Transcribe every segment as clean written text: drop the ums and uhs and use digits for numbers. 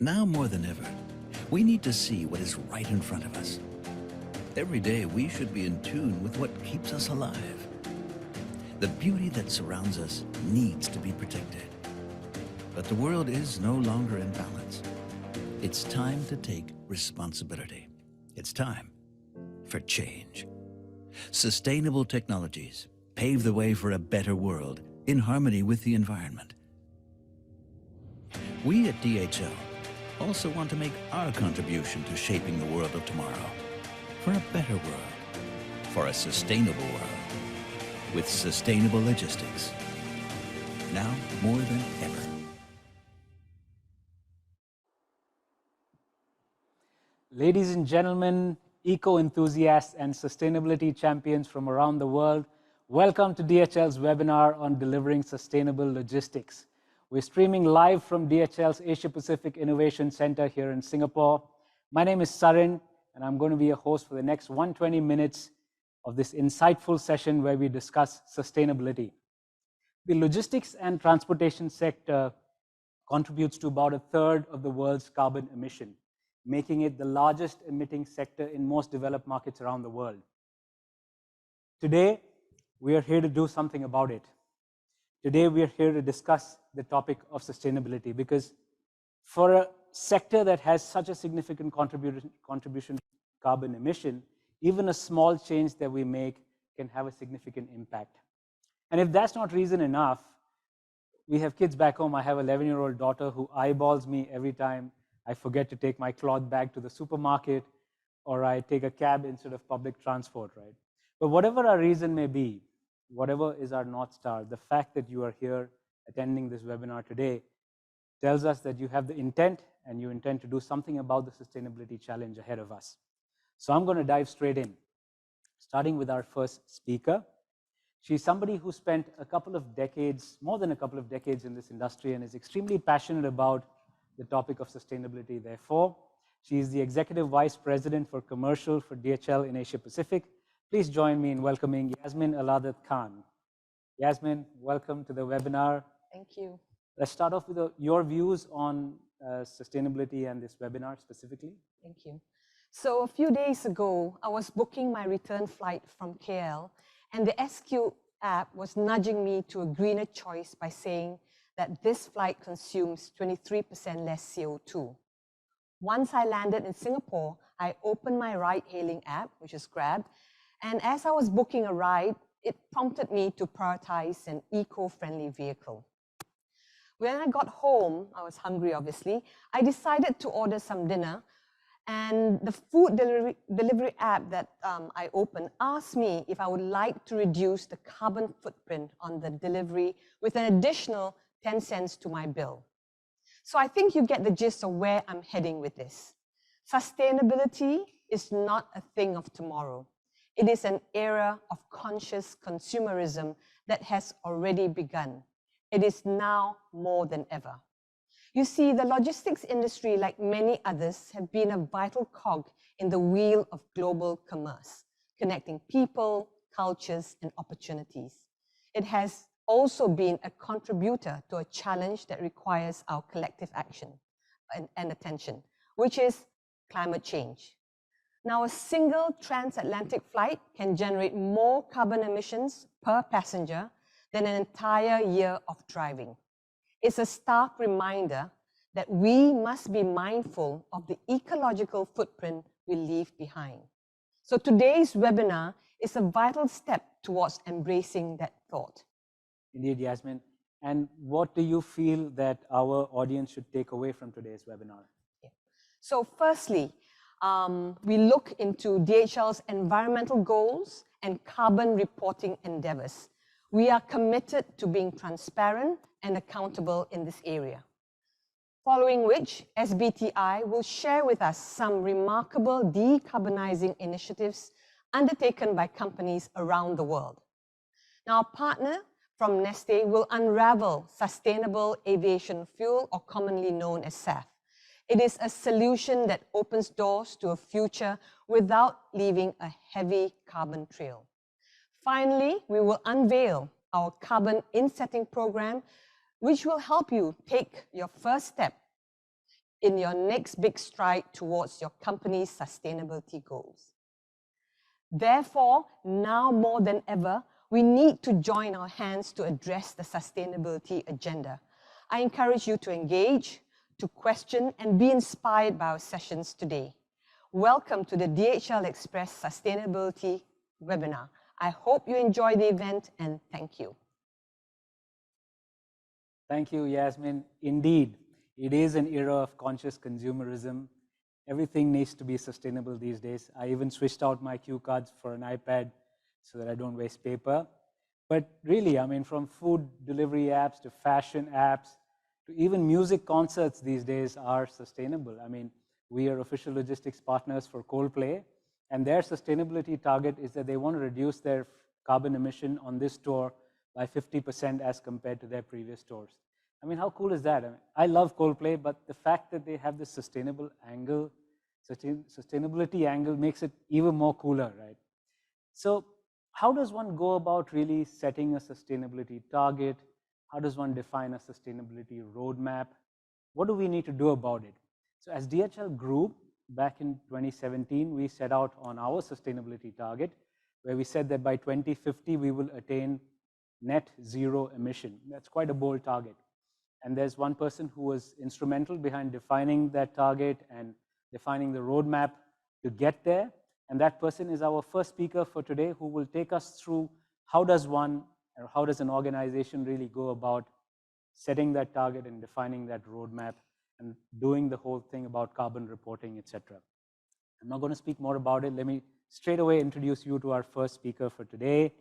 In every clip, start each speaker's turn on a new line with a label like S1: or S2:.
S1: Now more than ever, we need to see what is right in front of us. Every day we should be in tune with what keeps us alive. The beauty that surrounds us needs to be protected. But the world is no longer in balance. It's time to take responsibility. It's time for change. Sustainable technologies pave the way for a better world in harmony with the environment. We at DHL also want to make our contribution to shaping the world of tomorrow, for a better world, for a sustainable world, with sustainable logistics, now more than ever.
S2: Ladies and gentlemen, eco-enthusiasts and sustainability champions from around the world, welcome to DHL's webinar on delivering sustainable logistics. We're streaming live from DHL's Asia Pacific Innovation Center here in Singapore. My name is Sarin, and I'm going to be your host for the next 120 minutes of this insightful session where we discuss sustainability. The logistics and transportation sector contributes to about a third of the world's carbon emission, making it the largest emitting sector in most developed markets around the world. Today, we are here to do something about it. Today, we are here to discuss the topic of sustainability, because for a sector that has such a significant contribution to carbon emission, even a small change that we make can have a significant impact. And if that's not reason enough, we have kids back home. I have an 11-year-old daughter who eyeballs me every time I forget to take my cloth bag to the supermarket, or I take a cab instead of public transport, right? But whatever our reason may be, whatever is our North Star, the fact that you are here attending this webinar today tells us that you have the intent and you intend to do something about the sustainability challenge ahead of us. So I'm going to dive straight in, starting with our first speaker. She's somebody who spent a couple of decades, more than a couple of decades in this industry, and is extremely passionate about the topic of sustainability. Therefore, she is the Executive Vice President for Commercial for DHL in Asia Pacific. Please join me in welcoming Yasmin Aladat Khan. Yasmin, welcome to the webinar.
S3: Thank you.
S2: Let's start off with your views on sustainability and this webinar specifically.
S3: Thank you. So a few days ago, I was booking my return flight from KL, and the SQ app was nudging me to a greener choice by saying that this flight consumes 23% less CO2. Once I landed in Singapore, I opened my ride-hailing app, which is Grab, and as I was booking a ride, it prompted me to prioritize an eco-friendly vehicle. When I got home, I was hungry obviously, I decided to order some dinner, and the food delivery app that I opened asked me if I would like to reduce the carbon footprint on the delivery with an additional 10 cents to my bill. So I think you get the gist of where I'm heading with this. Sustainability is not a thing of tomorrow. It is an era of conscious consumerism that has already begun. It is now more than ever. You see, the logistics industry, like many others, have been a vital cog in the wheel of global commerce, connecting people, cultures, and opportunities. It has also been a contributor to a challenge that requires our collective action and attention, which is climate change. Now, a single transatlantic flight can generate more carbon emissions per passenger than an entire year of driving. It's a stark reminder that we must be mindful of the ecological footprint we leave behind. So today's webinar is a vital step towards embracing that thought.
S2: Indeed, Yasmin. And what do you feel that our audience should take away from today's webinar?
S3: Yeah. So firstly, we look into DHL's environmental goals and carbon reporting endeavors. We are committed to being transparent and accountable in this area. Following which, SBTI will share with us some remarkable decarbonizing initiatives undertaken by companies around the world. Now, our partner from Neste will unravel sustainable aviation fuel, or commonly known as SAF. It is a solution that opens doors to a future without leaving a heavy carbon trail. Finally, we will unveil our carbon insetting program, which will help you take your first step in your next big stride towards your company's sustainability goals. Therefore, now more than ever, we need to join our hands to address the sustainability agenda. I encourage you to engage, to question, and be inspired by our sessions today. Welcome to the DHL Express Sustainability webinar. I hope you enjoy the event, and thank you.
S2: Thank you, Yasmin. Indeed, it is an era of conscious consumerism. Everything needs to be sustainable these days. I even switched out my cue cards for an iPad so that I don't waste paper. But really, I mean, from food delivery apps to fashion apps to even music concerts these days are sustainable. I mean, we are official logistics partners for Coldplay, and their sustainability target is that they want to reduce their carbon emission on this tour by 50% as compared to their previous tours. I mean, how cool is that? I mean, I love Coldplay, but the fact that they have this sustainable angle, sustainability angle makes it even more cooler, right? So how does one go about really setting a sustainability target? How does one define a sustainability roadmap? What do we need to do about it? So as DHL Group, back in 2017, we set out on our sustainability target, where we said that by 2050, we will attain net zero emission. That's quite a bold target. And there's one person who was instrumental behind defining that target and defining the roadmap to get there. And that person is our first speaker for today, who will take us through how does one, or how does an organization really go about setting that target and defining that roadmap and doing the whole thing about carbon reporting, etc. I'm not going to speak more about it. Let me straight away introduce you to our first speaker for today.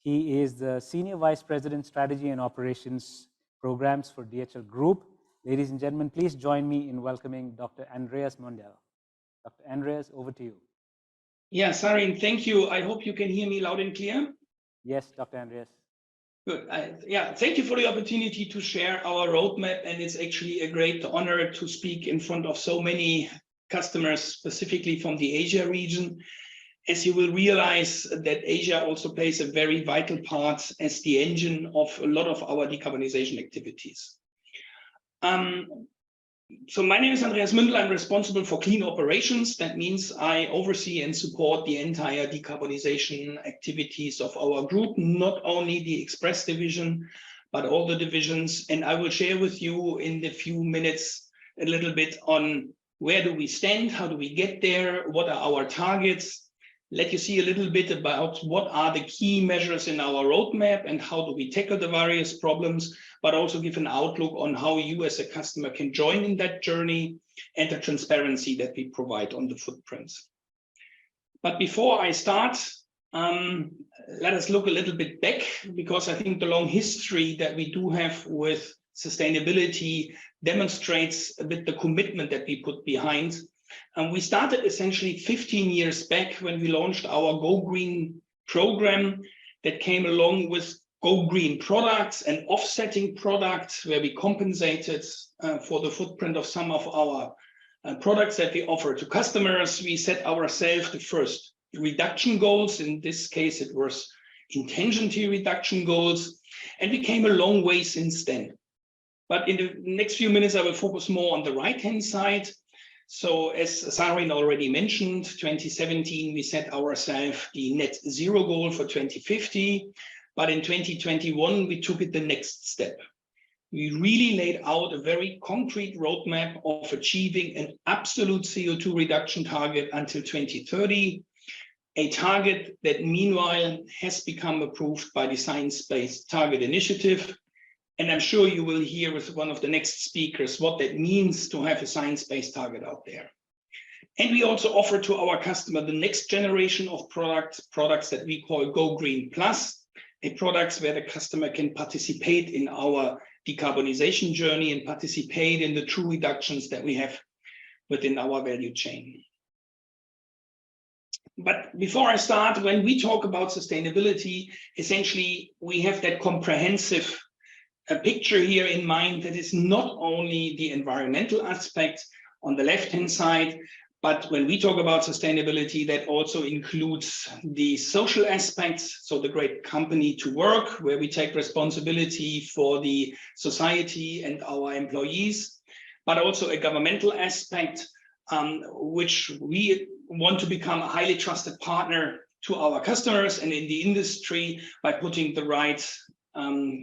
S2: He is the Senior Vice President, Strategy and Operations Programs for DHL Group. Ladies and gentlemen, please join me in welcoming Dr. Andreas Muendel. Dr. Andreas, over to you.
S4: Yeah, Sarin, thank you. I hope you can hear me loud and clear.
S2: Yes, Dr. Andreas.
S4: Good. Thank you for the opportunity to share our roadmap, and it's actually a great honor to speak in front of so many customers, specifically from the Asia region. As you will realize that Asia also plays a very vital part as the engine of a lot of our decarbonization activities. So my name is Andreas Muendel. I'm responsible for clean operations. That means I oversee and support the entire decarbonization activities of our group, not only the Express division, but all the divisions. And I will share with you in the few minutes a little bit on where do we stand, how do we get there, what are our targets, let you see a little bit about what are the key measures in our roadmap and how do we tackle the various problems, but also give an outlook on how you as a customer can join in that journey and the transparency that we provide on the footprints. But before I start, let us look a little bit back, because I think the long history that we do have with sustainability demonstrates a bit the commitment that we put behind. And we started essentially 15 years back when we launched our Go Green program that came along with Go Green products and offsetting products, where we compensated for the footprint of some of our products that we offer to customers. We set ourselves the first reduction goals. In this case, it was intensity reduction goals, and we came a long way since then. But in the next few minutes, I will focus more on the right-hand side. So as Sarin already mentioned, 2017, we set ourselves the net zero goal for 2050. But in 2021, we took it the next step. We really laid out a very concrete roadmap of achieving an absolute CO2 reduction target until 2030, a target that meanwhile has become approved by the Science Based Targets initiative. And I'm sure you will hear with one of the next speakers what that means to have a science-based target out there. And we also offer to our customer the next generation of products that we call Go Green Plus, products where the customer can participate in our decarbonization journey and participate in the true reductions that we have within our value chain. But before I start, when we talk about sustainability, essentially we have that comprehensive picture here in mind that is not only the environmental aspect on the left-hand side, but when we talk about sustainability, that also includes the social aspects. So the great company to work, where we take responsibility for the society and our employees. but also a governmental aspect, which we want to become a highly trusted partner to our customers and in the industry by putting the right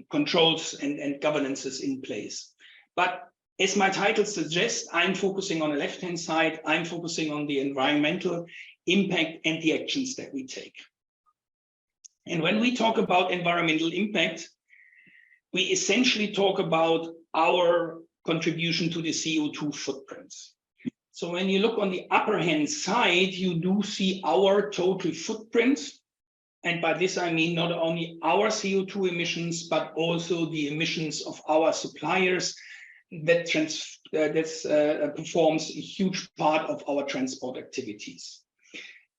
S4: controls and governances in place. But as my title suggests, I'm focusing on the left-hand side. I'm focusing on the environmental impact and the actions that we take. And when we talk about environmental impact, we essentially talk about our contribution to the CO2 footprints. So when you look on the upper hand side, you do see our total footprint. And by this, I mean not only our CO2 emissions, but also the emissions of our suppliers that performs a huge part of our transport activities.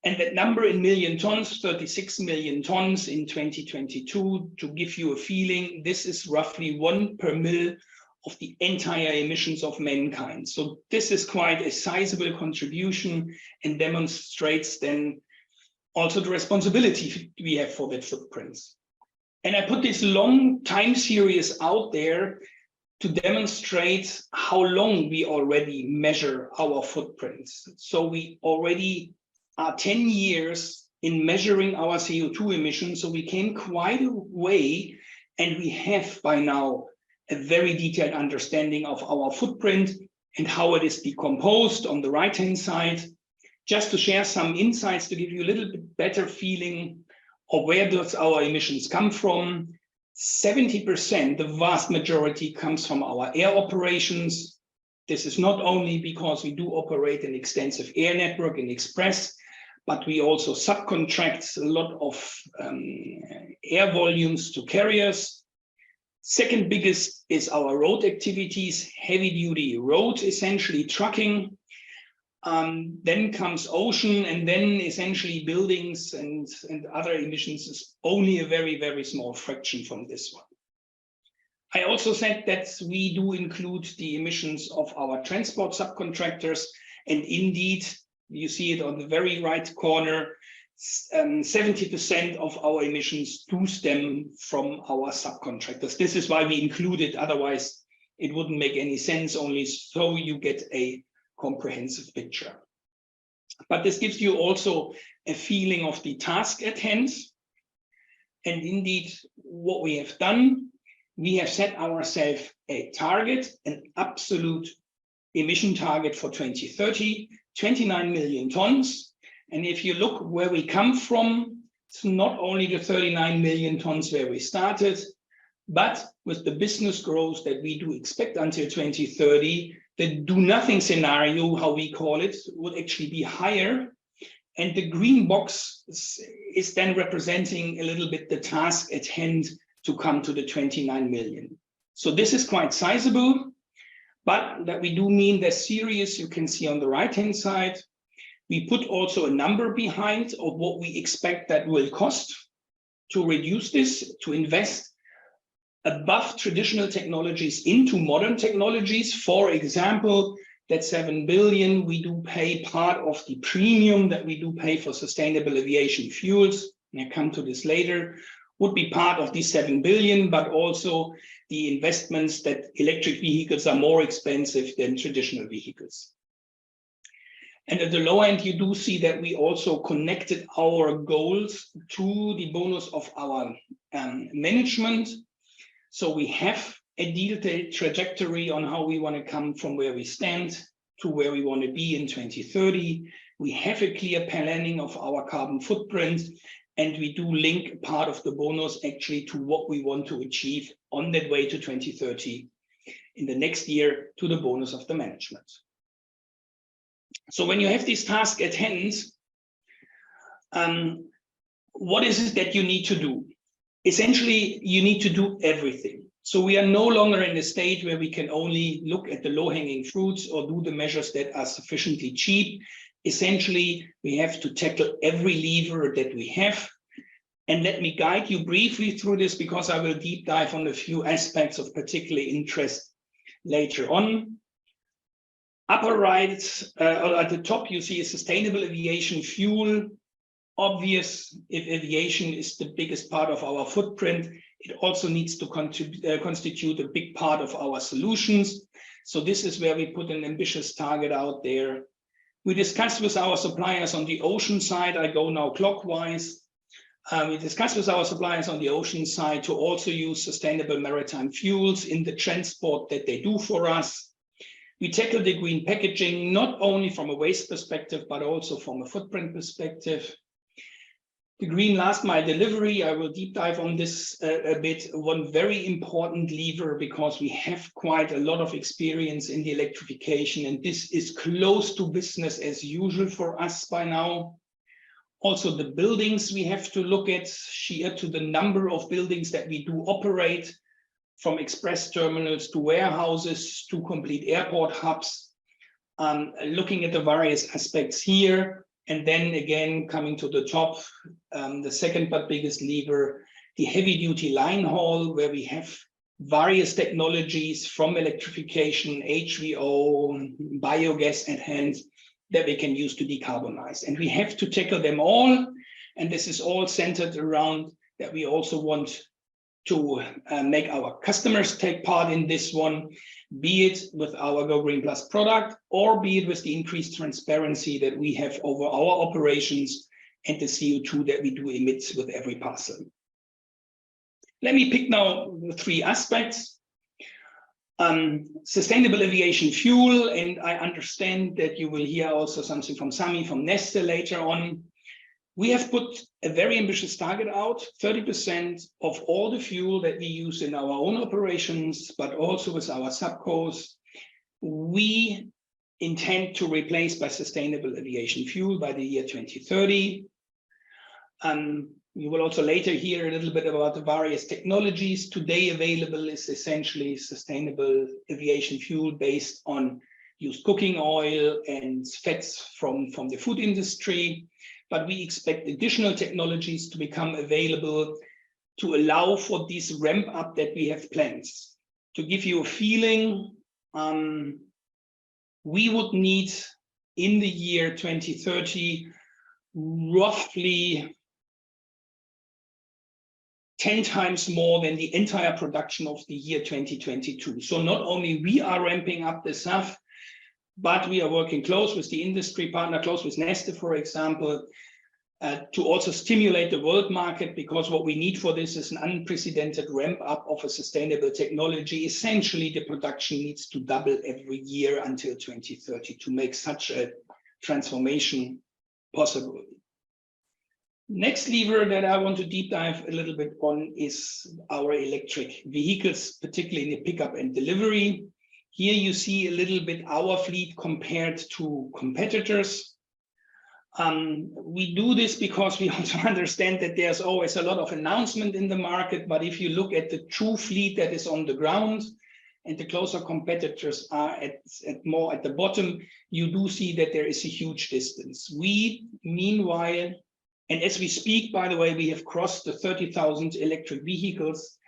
S4: And that number in million tons, 36 million tons in 2022, to give you a feeling, this is roughly 1 per mil of the entire emissions of mankind. So this is quite a sizable contribution and demonstrates then also the responsibility we have for that footprints. And I put this long time series out there to demonstrate how long we already measure our footprints. So we already are 10 years in measuring our CO2 emissions. So we came quite a way, and we have by now a very detailed understanding of our footprint and how it is decomposed on the right-hand side. Just to share some insights to give you a little bit better feeling of where does our emissions come from. 70%, the vast majority, comes from our air operations. This is not only because we do operate an extensive air network in Express, but we also subcontract a lot of air volumes to carriers. Second biggest is our road activities, heavy duty road, essentially trucking. Then comes ocean, and then essentially buildings and other emissions is only a very, very small fraction from this one. I also said that we do include the emissions of our transport subcontractors, and indeed, you see it on the very right corner, 70% of our emissions do stem from our subcontractors. This is why we include it, otherwise it wouldn't make any sense, only so you get a comprehensive picture. But this gives you also a feeling of the task at hand. And indeed, what we have done, we have set ourselves a target, an absolute emission target for 2030, 29 million tons. And if you look where we come from, it's not only the 39 million tons where we started, but with the business growth that we do expect until 2030, the do-nothing scenario, how we call it, would actually be higher. And the green box is then representing a little bit the task at hand to come to the 29 million. So this is quite sizable, but that we do mean they're serious. You can see on the right-hand side, we put also a number behind of what we expect that will cost to reduce this, to invest above traditional technologies into modern technologies. For example, that 7 billion, we do pay part of the premium that we do pay for sustainable aviation fuels, and I'll come to this later, would be part of the 7 billion, but also the investments that electric vehicles are more expensive than traditional vehicles. And at the low end, you do see that we also connected our goals to the bonus of our management. So we have a detailed trajectory on how we want to come from where we stand to where we want to be in 2030. We have a clear planning of our carbon footprint, and we do link part of the bonus actually to what we want to achieve on that way to 2030 in the next year to the bonus of the management. So when you have this task at hand, what is it that you need to do? Essentially, you need to do everything. So we are no longer in a state where we can only look at the low-hanging fruits or do the measures that are sufficiently cheap. Essentially, we have to tackle every lever that we have. And let me guide you briefly through this, because I will deep dive on a few aspects of particular interest later on. Upper right, at the top, you see a sustainable aviation fuel. Obvious, if aviation is the biggest part of our footprint, it also needs to constitute a big part of our solutions. So this is where we put an ambitious target out there. We discussed with our suppliers on the ocean side. I go now clockwise. We discussed with our suppliers on the ocean side to also use sustainable maritime fuels in the transport that they do for us. We tackle the green packaging, not only from a waste perspective, but also from a footprint perspective. The green last mile delivery, I will deep dive on this a bit. One very important lever, because we have quite a lot of experience in the electrification, and this is close to business as usual for us by now. Also, the buildings we have to look at, sheer to the number of buildings that we do operate, from express terminals to warehouses to complete airport hubs, looking at the various aspects here. And then again, coming to the top, the second but biggest lever, the heavy duty line haul, where we have various technologies from electrification, HVO, biogas at hand, that we can use to decarbonize. And we have to tackle them all. And this is all centered around that we also want to make our customers take part in this one, be it with our Go Green Plus product, or be it with the increased transparency that we have over our operations and the CO2 that we do emit with every parcel. Let me pick now the three aspects. Sustainable aviation fuel, and I understand that you will hear also something from Sami, from Neste later on. We have put a very ambitious target out, 30% of all the fuel that we use in our own operations, but also with our subcos, we intend to replace by sustainable aviation fuel by the year 2030. You will also later hear a little bit about the various technologies. Today available is essentially sustainable aviation fuel based on used cooking oil and fats from the food industry. But we expect additional technologies to become available to allow for this ramp up that we have planned. To give you a feeling, we would need in the year 2030 roughly 10 times more than the entire production of the year 2022. So not only we are ramping up the SAF, but we are working close with the industry partner, close with Neste, for example, to also stimulate the world market, because what we need for this is an unprecedented ramp up of a sustainable technology. Essentially, the production needs to double every year until 2030 to make such a transformation possible. Next lever that I want to deep dive a little bit on is our electric vehicles, particularly in the pickup and delivery. Here you see a little bit our fleet compared to competitors. We do this because we also understand that there's always a lot of announcement in the market, but if you look at the true fleet that is on the ground and the closer competitors are at more at the bottom, you do see that there is a huge distance. We, meanwhile, and as we speak, by the way, we have crossed the 30,000 electric vehicles.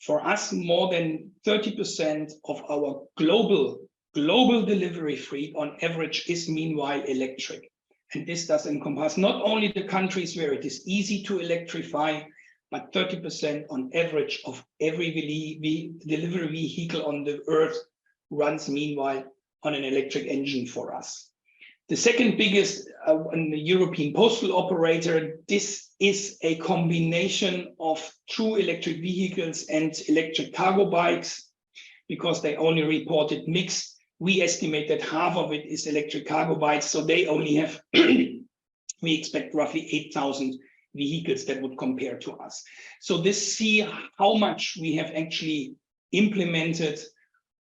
S4: For us, more than 30% of our global delivery fleet on average is meanwhile electric. And this does encompass not only the countries where it is easy to electrify, but 30% on average of every delivery vehicle on the earth runs meanwhile on an electric engine for us. The second biggest the European postal operator, this is a combination of true electric vehicles and electric cargo bikes, because they only reported mixed. We estimate that half of it is electric cargo bikes, so they only have, we expect roughly 8,000 vehicles that would compare to us. So this see how much we have actually implemented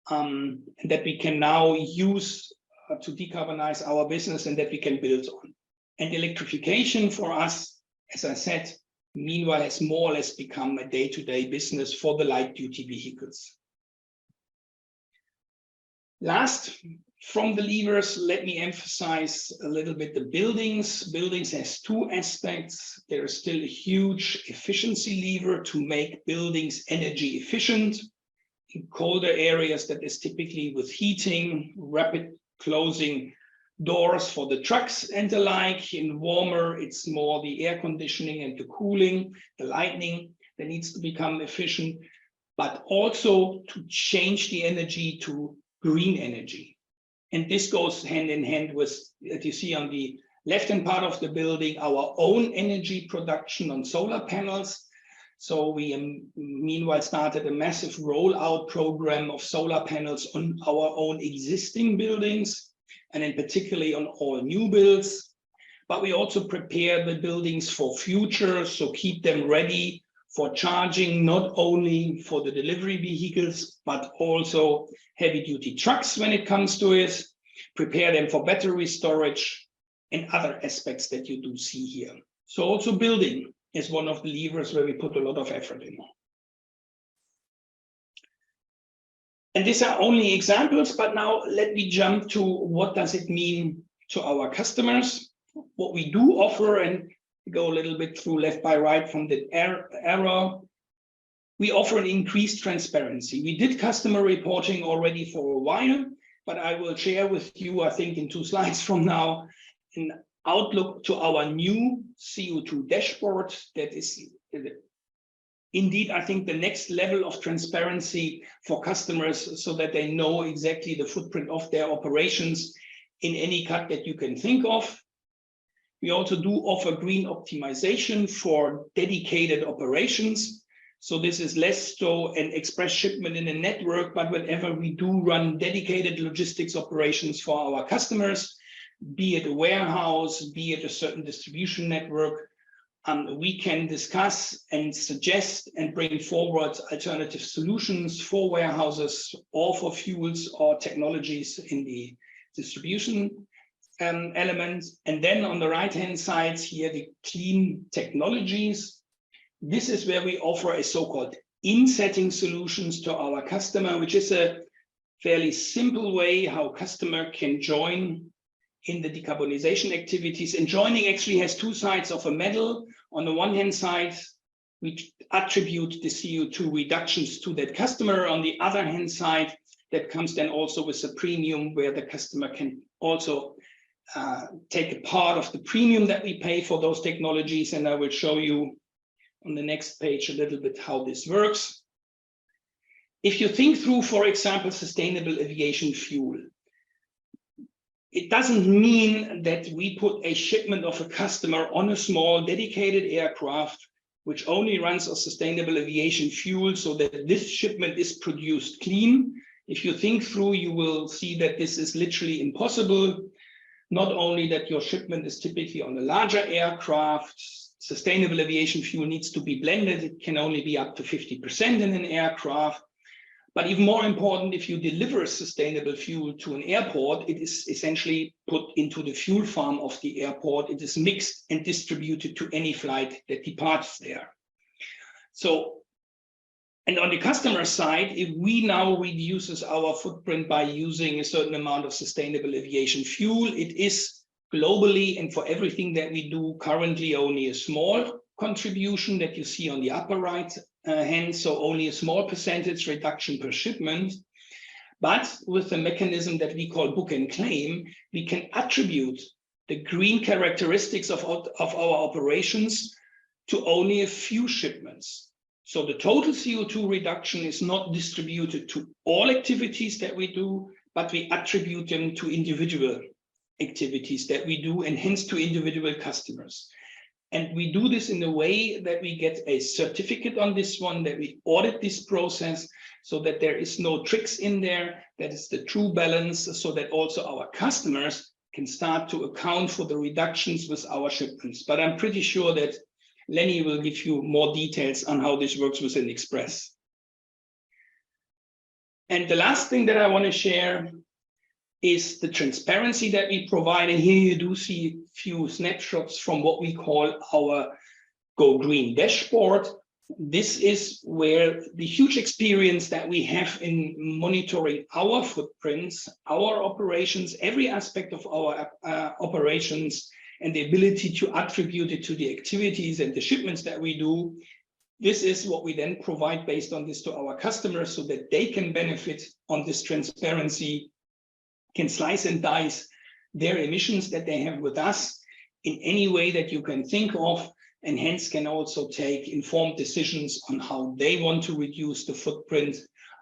S4: that we can now use to decarbonize our business and that we can build on. And electrification for us, as I said, meanwhile has more or less become a day-to-day business for the light-duty vehicles. Last, from the levers, let me emphasize a little bit the buildings. Buildings has two aspects. There is still a huge efficiency lever to make buildings energy efficient. In colder areas, that is typically with heating, rapid closing doors for the trucks and the like. In warmer, it's more the air conditioning and the cooling, the lighting that needs to become efficient, but also to change the energy to green energy. And this goes hand in hand with, as you see on the left-hand part of the building, our own energy production on solar panels. So we meanwhile started a massive rollout program of solar panels on our own existing buildings, and in particularly on all new builds. But we also prepare the buildings for future, so keep them ready for charging, not only for the delivery vehicles, but also heavy-duty trucks when it comes to it. Prepare them for battery storage and other aspects that you do see here. So also building is one of the levers where we put a lot of effort in. And these are only examples, but now let me jump to what does it mean to our customers. What we do offer, and go a little bit through left by right from the arrow, we offer an increased transparency. We did customer reporting already for a while, but I will share with you, I think in 2 slides from now, an outlook to our new CO2 dashboard that is indeed, I think, the next level of transparency for customers so that they know exactly the footprint of their operations in any cut that you can think of. We also do offer green optimization for dedicated operations. So this is less so an express shipment in a network, but whenever we do run dedicated logistics operations for our customers, be it a warehouse, be it a certain distribution network, we can discuss and suggest and bring forward alternative solutions for warehouses or for fuels or technologies in the distribution elements. And then on the right-hand side here, the clean technologies. This is where we offer a so-called insetting solutions to our customer, which is a fairly simple way how customer can join in the decarbonization activities. And joining actually has 2 sides of a medal. On the one hand side, we attribute the CO2 reductions to that customer. On the other hand side, that comes then also with a premium where the customer can also take a part of the premium that we pay for those technologies. And I will show you on the next page a little bit how this works. If you think through, for example, sustainable aviation fuel, it doesn't mean that we put a shipment of a customer on a small dedicated aircraft, which only runs on sustainable aviation fuel, so that this shipment is produced clean. If you think through, you will see that this is literally impossible. Not only that your shipment is typically on a larger aircraft, sustainable aviation fuel needs to be blended. It can only be up to 50% in an aircraft. But even more important, if you deliver sustainable fuel to an airport, it is essentially put into the fuel farm of the airport. It is mixed and distributed to any flight that departs there. So, and on the customer side, if we now reduces our footprint by using a certain amount of sustainable aviation fuel, it is globally and for everything that we do currently only a small contribution that you see on the upper right hand, so only a small percentage reduction per shipment. But with the mechanism that we call book and claim, we can attribute the green characteristics of our operations to only a few shipments. So the total CO2 reduction is not distributed to all activities that we do, but we attribute them to individual activities that we do, and hence to individual customers. And we do this in a way that we get a certificate on this one, that we audit this process so that there is no tricks in there, that is the true balance, so that also our customers can start to account for the reductions with our shipments. But I'm pretty sure that Lenny will give you more details on how this works within Express. And the last thing that I want to share is the transparency that we provide. And here you do see a few snapshots from what we call our Go Green dashboard. This is where the huge experience that we have in monitoring our footprints, our operations, every aspect of our operations, and the ability to attribute it to the activities and the shipments that we do. This is what we then provide based on this to our customers so that they can benefit on this transparency, can slice and dice their emissions that they have with us in any way that you can think of, and hence can also take informed decisions on how they want to reduce the footprint,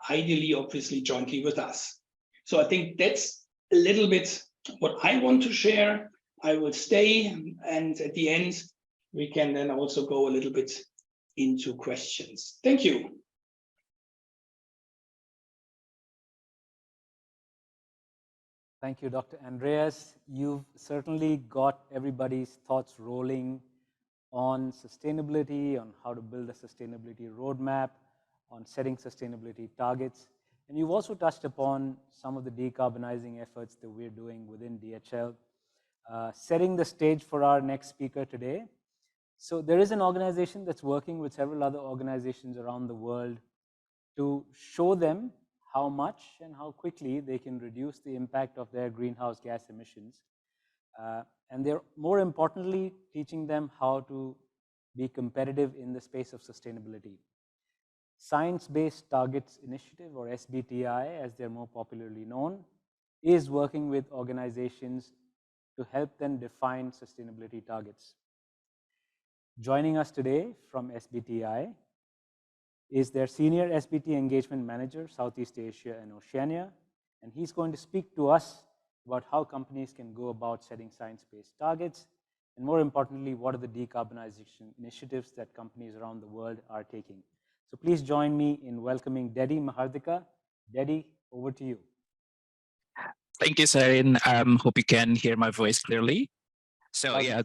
S4: ideally, obviously, jointly with us. So I think that's a little bit what I want to share. I will stay, and at the end, we can then also go a little bit into questions. Thank you.
S2: Thank you, Dr. Andreas. You've certainly got everybody's thoughts rolling on sustainability, on how to build a sustainability roadmap, on setting sustainability targets. And you've also touched upon some of the decarbonizing efforts that we're doing within DHL, setting the stage for our next speaker today. So there is an organization that's working with several other organizations around the world to show them how much and how quickly they can reduce the impact of their greenhouse gas emissions. And they're more importantly teaching them how to be competitive in the space of sustainability. Science-Based Targets Initiative, or SBTI as they're more popularly known, is working with organizations to help them define sustainability targets. Joining us today from SBTI is their Senior SBT Engagement Manager, Southeast Asia and Oceania, and he's going to speak to us about how companies can go about setting science-based targets, and more importantly, what are the decarbonization initiatives that companies around the world are taking. So please join me in welcoming Dedy Mahardika. Dedy, over to you.
S5: Thank you, Sarin. Hope you can hear my voice clearly. So yeah,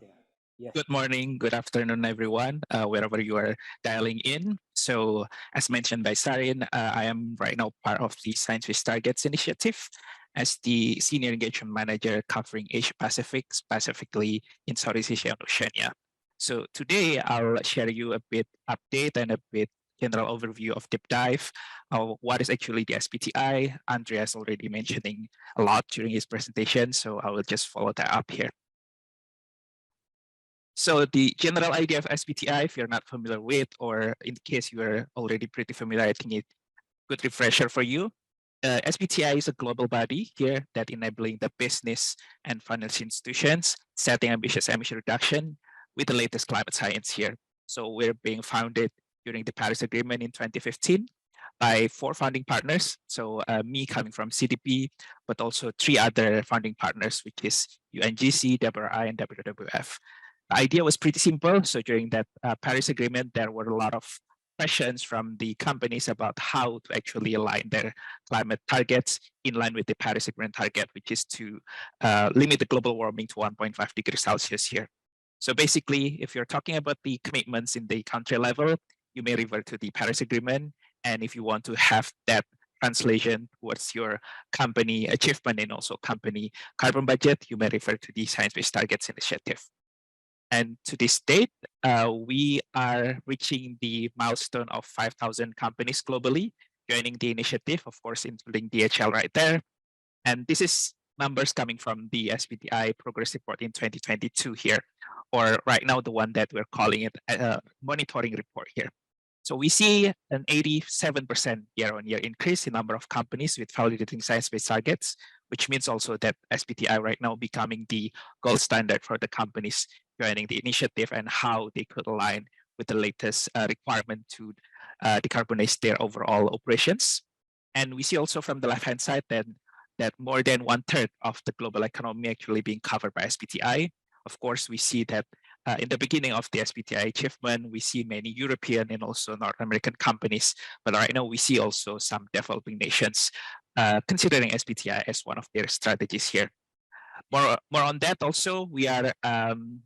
S2: yes.
S5: Good morning, good afternoon, everyone, wherever you are dialing in. So as mentioned by Sarin, I am right now part of the Science-Based Targets Initiative as the Senior Engagement Manager covering Asia Pacific, specifically in Southeast Asia and Oceania. So today I'll share you a bit update and a bit general overview of deep dive of what is actually the SBTI. Andreas already mentioning a lot during his presentation, so I will just follow that up here. So the general idea of SBTI, if you're not familiar with, or in case you are already pretty familiar, I think it's a good refresher for you. SBTI is a global body here that enabling the business and financial institutions setting ambitious emission reduction with the latest climate science here. So we're being founded during the Paris Agreement in 2015 by 4 founding partners. So me coming from CDP, but also 3 other founding partners, which is UNGC, WRI, and WWF. The idea was pretty simple. So during that Paris Agreement, there were a lot of questions from the companies about how to actually align their climate targets in line with the Paris Agreement target, which is to limit the global warming to 1.5 degrees Celsius here. So basically, if you're talking about the commitments in the country level, you may revert to the Paris Agreement. And if you want to have that translation towards your company achievement and also company carbon budget, you may refer to the Science-Based Targets Initiative. And to this date, we are reaching the milestone of 5,000 companies globally joining the initiative, of course, including DHL right there. And this is numbers coming from the SBTI Progress Report in 2022 here, or right now the one that we're calling it a monitoring report here. So we see an 87% year-on-year increase in number of companies with validating science-based targets, which means also that SBTI right now becoming the gold standard for the companies joining the initiative and how they could align with the latest requirement to decarbonize their overall operations. And we see also from the left-hand side that more than 1/3 of the global economy actually being covered by SBTI. Of course, we see that in the beginning of the SBTI achievement, we see many European and also North American companies, but right now we see also some developing nations considering SBTI as one of their strategies here. More on that also, we are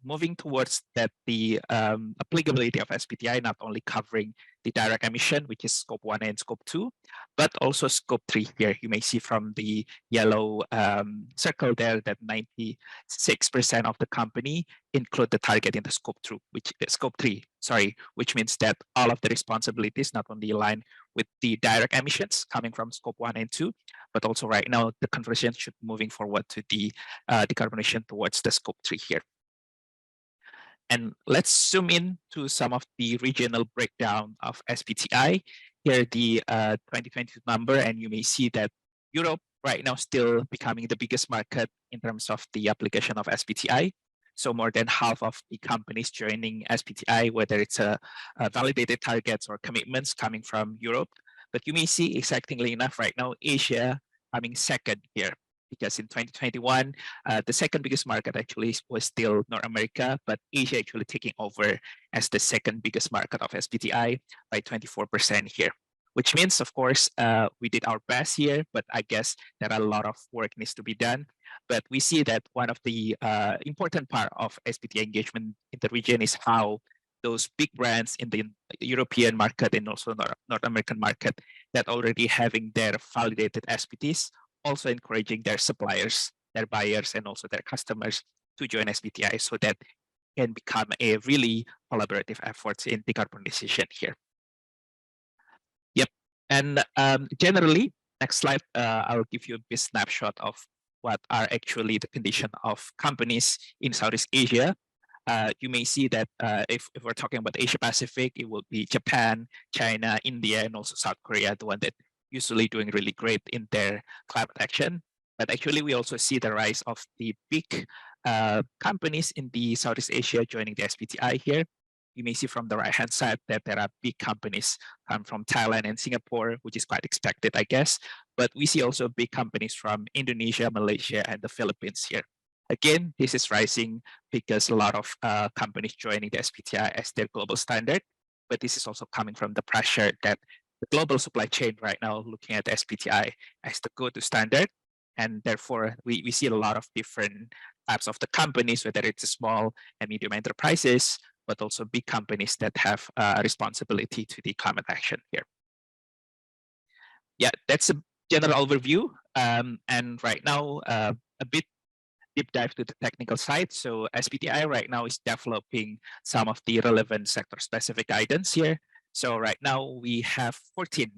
S5: moving towards that the applicability of SBTI not only covering the direct emission, which is scope 1 and scope 2, but also scope 3 here. You may see from the yellow circle there that 96% of the company include the target in the scope 3, which means that all of the responsibilities not only align with the direct emissions coming from scope 1 and 2, but also right now the conversion should moving forward to the decarbonization towards the scope 3 here. And let's zoom in to some of the regional breakdown of SBTI. Here the 2022 number, and you may see that Europe right now still becoming the biggest market in terms of the application of SBTI. So more than half of the companies joining SBTI, whether it's a validated targets or commitments coming from Europe. But you may see, excitingly enough, right now Asia coming second here, because in 2021, the second biggest market actually was still North America, but Asia actually taking over as the second biggest market of SBTI by 24% here. Which means, of course, we did our best here, but I guess there are a lot of work needs to be done. But we see that one of the important part of SBTI engagement in the region is how those big brands in the European market and also North American market that already having their validated SBTs, also encouraging their suppliers, their buyers, and also their customers to join SBTI so that can become a really collaborative efforts in decarbonization here. Yep, and generally, next slide, I'll give you a bit snapshot of what are actually the condition of companies in Southeast Asia. You may see that if we're talking about Asia Pacific, it will be Japan, China, India, and also South Korea, the one that usually doing really great in their climate action. But actually, we also see the rise of the big companies in the Southeast Asia joining the SBTI here. You may see from the right-hand side that there are big companies come from Thailand and Singapore, which is quite expected, I guess. But we see also big companies from Indonesia, Malaysia, and the Philippines here. Again, this is rising because a lot of companies joining the SBTI as their global standard. But this is also coming from the pressure that the global supply chain right now looking at the SBTI as the go-to standard. And therefore, we see a lot of different types of the companies, whether it's small and medium enterprises, but also big companies that have a responsibility to the climate action here. Yeah, that's a general overview. And right now, a bit deep dive to the technical side. So SBTI right now is developing some of the relevant sector-specific guidance here. So right now we have 14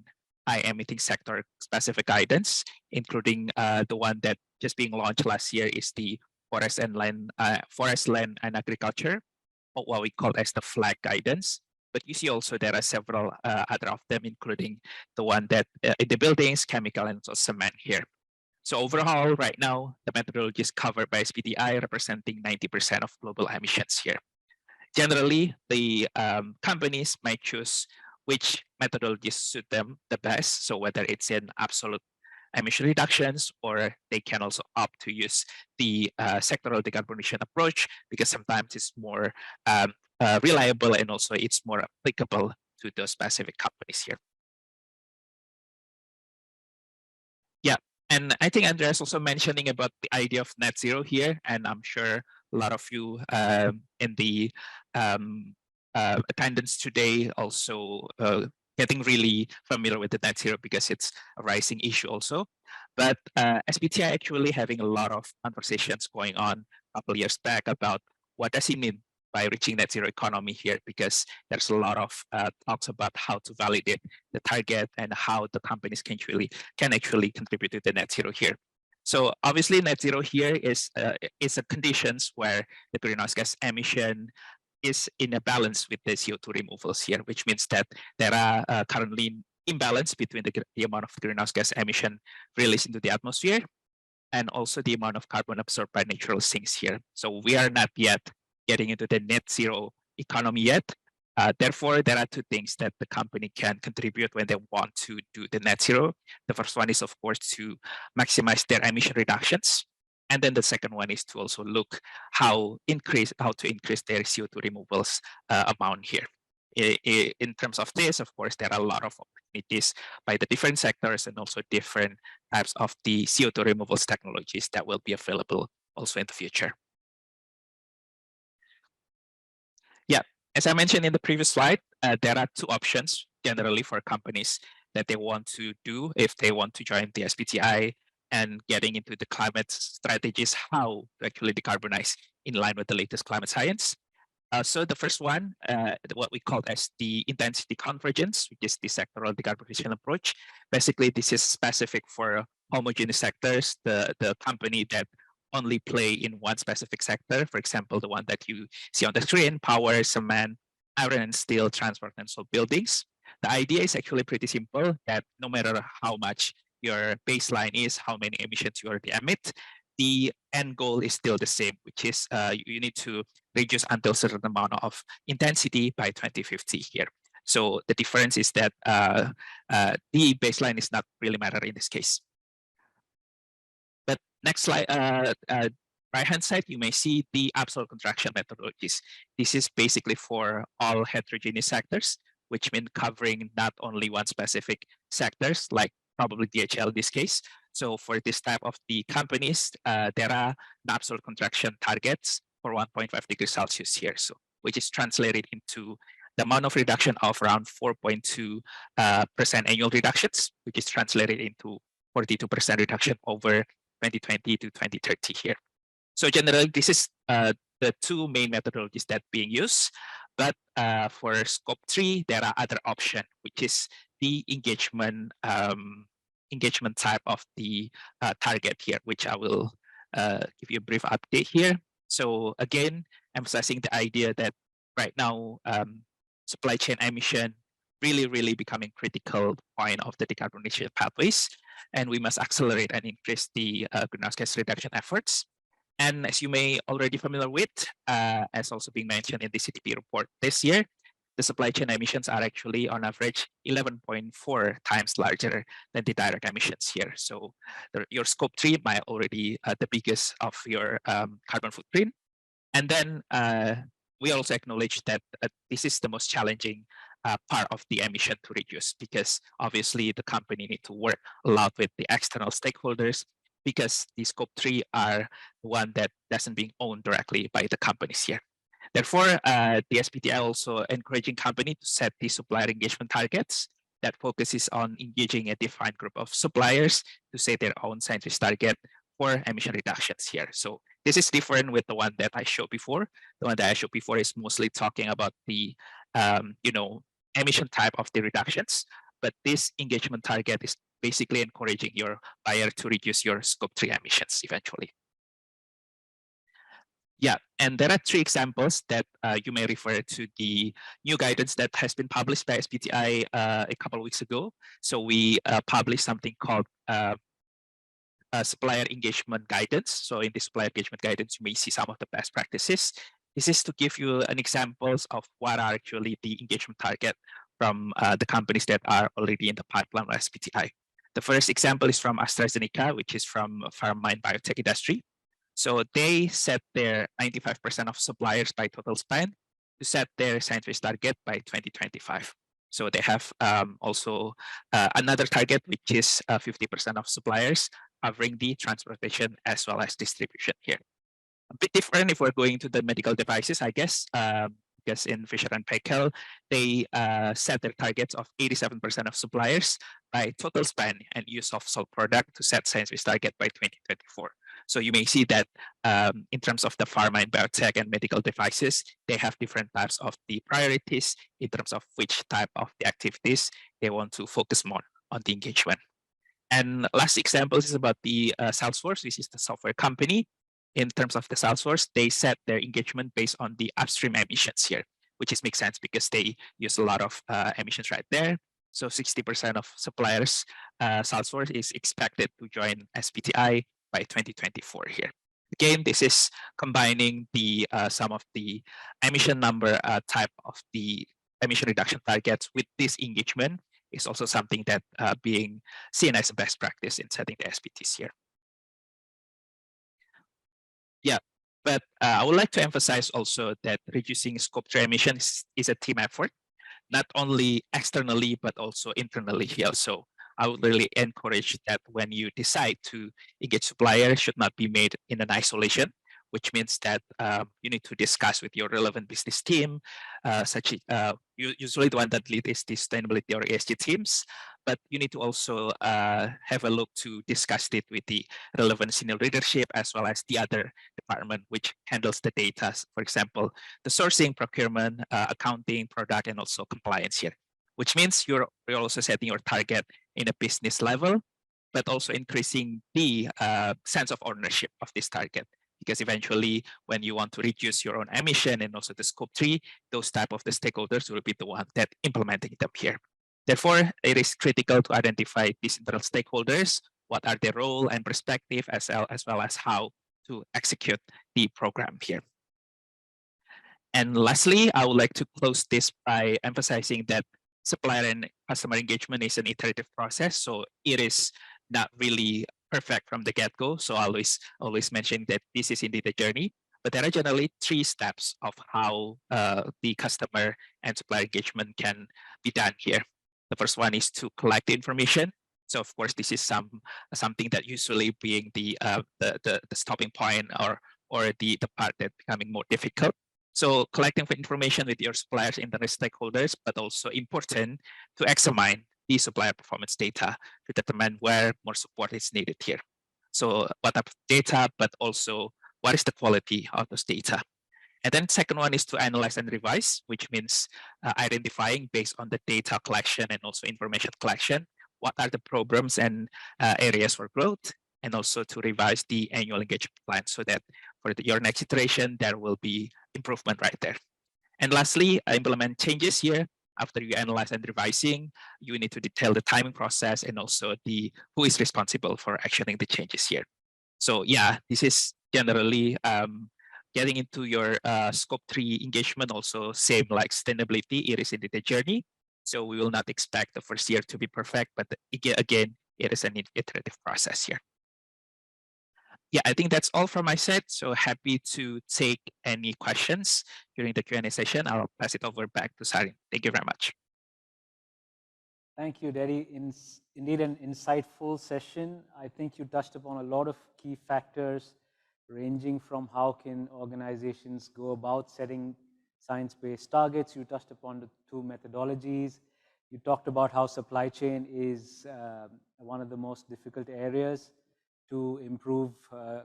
S5: high-emitting sector-specific guidance, including the one that just being launched last year is the forest, land, and agriculture, or what we call as the flag guidance. But you see also there are several other of them, including the one that in the buildings, chemical, and also cement here. So overall, right now, the methodology is covered by SBTI, representing 90% of global emissions here. Generally, the companies might choose which methodologies suit them the best. So whether it's in absolute emission reductions, or they can also opt to use the sectoral decarbonization approach, because sometimes it's more reliable and also it's more applicable to those specific companies here. Yeah, and I think Andreas also mentioning about the idea of net zero here, and I'm sure a lot of you in the attendance today also getting really familiar with the net zero because it's a rising issue also. But SBTI actually having a lot of conversations going on a couple of years back about what does it mean by reaching net zero economy here, because there's a lot of talks about how to validate the target and how the companies can actually contribute to the net zero here. So obviously net zero here is a conditions where the greenhouse gas emission is in a balance with the CO2 removals here, which means that there are currently imbalance between the amount of greenhouse gas emission released into the atmosphere and also the amount of carbon absorbed by natural sinks here. So we are not yet getting into the net zero economy yet. Therefore, there are two things that the company can contribute when they want to do the net zero. The first one is, of course, to maximize their emission reductions. And then the second one is to also look how to increase their CO2 removals amount here. In terms of this, of course, there are a lot of opportunities by the different sectors and also different types of the CO2 removals technologies that will be available also in the future. Yeah, as I mentioned in the previous slide, there are two options generally for companies that they want to do if they want to join the SBTI and getting into the climate strategies, how to actually decarbonize in line with the latest climate science. So the first one, what we call as the intensity convergence, which is the sectoral decarbonization approach. Basically, this is specific for homogeneous sectors, the company that only play in one specific sector. For example, the one that you see on the screen, power, cement, iron and steel, transport, and so buildings. The idea is actually pretty simple, that no matter how much your baseline is, how many emissions you already emit, the end goal is still the same, which is you need to reduce until a certain amount of intensity by 2050 here. So the difference is that the baseline is not really matter in this case. Next slide, right-hand side, you may see the absolute contraction methodologies. This is basically for all heterogeneous sectors, which means covering not only one specific sectors, like probably DHL in this case. So for this type of the companies, there are absolute contraction targets for 1.5 degrees Celsius here, so which is translated into the amount of reduction of around 4.2% annual reductions, which is translated into 42% reduction over 2020 to 2030 here. So generally, this is the two main methodologies that being used. But for scope 3, there are other options, which is the engagement engagement type of the target here, which I will give you a brief update here. So again, emphasizing the idea that right now, supply chain emission really becoming critical point of the decarbonization pathways, and we must accelerate and increase the greenhouse gas reduction efforts. And as you may already familiar with, as also being mentioned in the CDP report this year, the supply chain emissions are actually on average 11.4 times larger than the direct emissions here. So your scope 3 might already the biggest of your carbon footprint. And then we also acknowledge that this is the most challenging part of the emission to reduce, because obviously the company need to work a lot with the external stakeholders, because the scope 3 are one that doesn't being owned directly by the companies here. Therefore, the SBTi also encouraging company to set the supplier engagement targets that focuses on engaging a defined group of suppliers to set their own science target for emission reductions here. So this is different with the one that I showed before. The one that I showed before is mostly talking about the emission type of the reductions, but this engagement target is basically encouraging your buyer to reduce your scope 3 emissions eventually. Yeah, and there are 3 examples that you may refer to the new guidance that has been published by SBTi a couple of weeks ago. So we published something called supplier engagement guidance. So in this supplier engagement guidance, you may see some of the best practices. This is to give you an examples of what are actually the engagement target from the companies that are already in the pipeline of SBTi. The first example is from AstraZeneca, which is from pharma and biotech industry. So they set their 95% of suppliers by total spend to set their science-based target by 2025. So they have also another target, which is 50% of suppliers covering the transportation as well as distribution here. A bit different if we're going to the medical devices, I guess, because in Fisher and Paykel, they set their targets of 87% of suppliers by total spend and use of sold product to set science-based target by 2024. So you may see that in terms of the pharma and biotech and medical devices, they have different types of the priorities in terms of which type of the activities they want to focus more on the engagement. And last example is about the Salesforce, which is the software company. In terms of the Salesforce, they set their engagement based on the upstream emissions here, which makes sense because they use a lot of emissions right there. So 60% of suppliers, Salesforce is expected to join SBTi by 2024 here. Again, this is combining the some of the emission number type of the emission reduction targets with this engagement is also something that being seen as a best practice in setting the SBTs here. Yeah, but I would like to emphasize also that reducing scope 3 emissions is a team effort, not only externally, but also internally here. So I would really encourage that when you decide to engage suppliers, should not be made in an isolation, which means that you need to discuss with your relevant business team, usually the one that lead is the sustainability or ESG teams, but you need to also have a look to discuss it with the relevant senior leadership as well as the other department which handles the data. For example, the sourcing, procurement, accounting, product, and also compliance here, which means you're also setting your target in a business level, but also increasing the sense of ownership of this target. Because eventually, when you want to reduce your own emission and also the scope 3, those type of the stakeholders will be the one that implementing them here. Therefore, it is critical to identify these internal stakeholders, what are their role and perspective, as well as how to execute the program here. And lastly, I would like to close this by emphasizing that supplier and customer engagement is an iterative process. So it is not really perfect from the get-go. So always mention that this is indeed a journey. But there are generally 3 steps of how the customer and supplier engagement can be done here. The first one is to collect the information. So of course, this is something that usually being the stopping point or the part that becoming more difficult. So collecting information with your suppliers, internal stakeholders, but also important to examine the supplier performance data to determine where more support is needed here. So what type of data, but also what is the quality of those data. And then second one is to analyze and revise, which means identifying based on the data collection and also information collection, what are the problems and areas for growth, and also to revise the annual engagement plan so that for your next iteration, there will be improvement right there. And lastly, implement changes here. After you analyze and revising, you need to detail the timing process and also who is responsible for actioning the changes here. So yeah, this is generally getting into your scope 3 engagement, also same like sustainability, it is indeed a journey. So we will not expect the first year to be perfect, but again, it is an iterative process here. Yeah, I think that's all from my side. So happy to take any questions during the Q&A session. I'll pass it over back to Sari. Thank you very much.
S2: Thank you, Dedy. Indeed, an insightful session. I think you touched upon a lot of key factors, ranging from how can organizations go about setting science-based targets. You touched upon the 2 methodologies. You talked about how supply chain is one of the most difficult areas to improve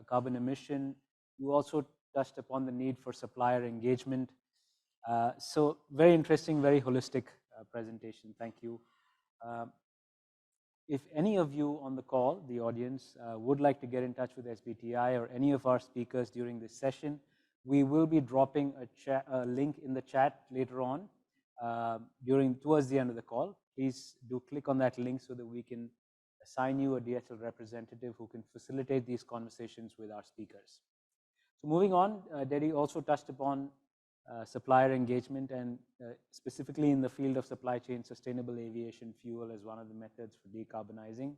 S2: carbon emission. You also touched upon the need for supplier engagement. So very interesting, very holistic presentation. Thank you. If any of you on the call, the audience, would like to get in touch with SBTI or any of our speakers during this session, we will be dropping a link in the chat later on towards the end of the call. Please do click on that link so that we can assign you a DHL representative who can facilitate these conversations with our speakers. So moving on, Dedy also touched upon supplier engagement and specifically in the field of supply chain, sustainable aviation fuel as one of the methods for decarbonizing.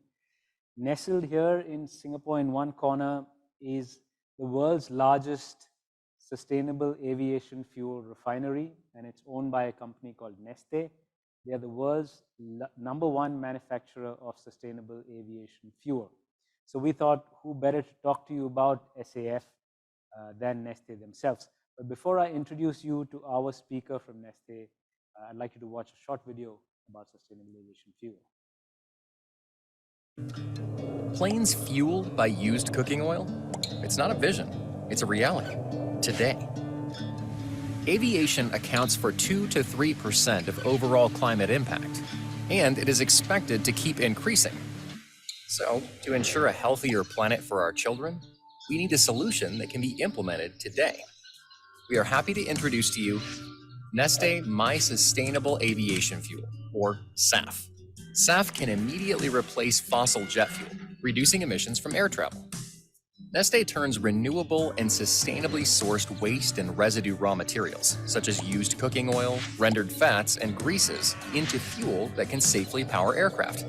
S2: Nestled here in Singapore in one corner is the world's largest sustainable aviation fuel refinery, and it's owned by a company called Neste. They are the world's #1 manufacturer of sustainable aviation fuel. So we thought, who better to talk to you about SAF than Neste themselves. But before I introduce you to our speaker from Neste, I'd like you to watch a short video about sustainable aviation fuel.
S6: Planes fueled by used cooking oil? It's not a vision, it's a reality, today. Aviation accounts for 2 to 3% of overall climate impact, and it is expected to keep increasing. So, to ensure a healthier planet for our children, we need a solution that can be implemented today. We are happy to introduce to you Neste My Sustainable Aviation Fuel, or SAF. SAF can immediately replace fossil jet fuel, reducing emissions from air travel. Neste turns renewable and sustainably sourced waste and residue raw materials, such as used cooking oil, rendered fats, and greases, into fuel that can safely power aircraft.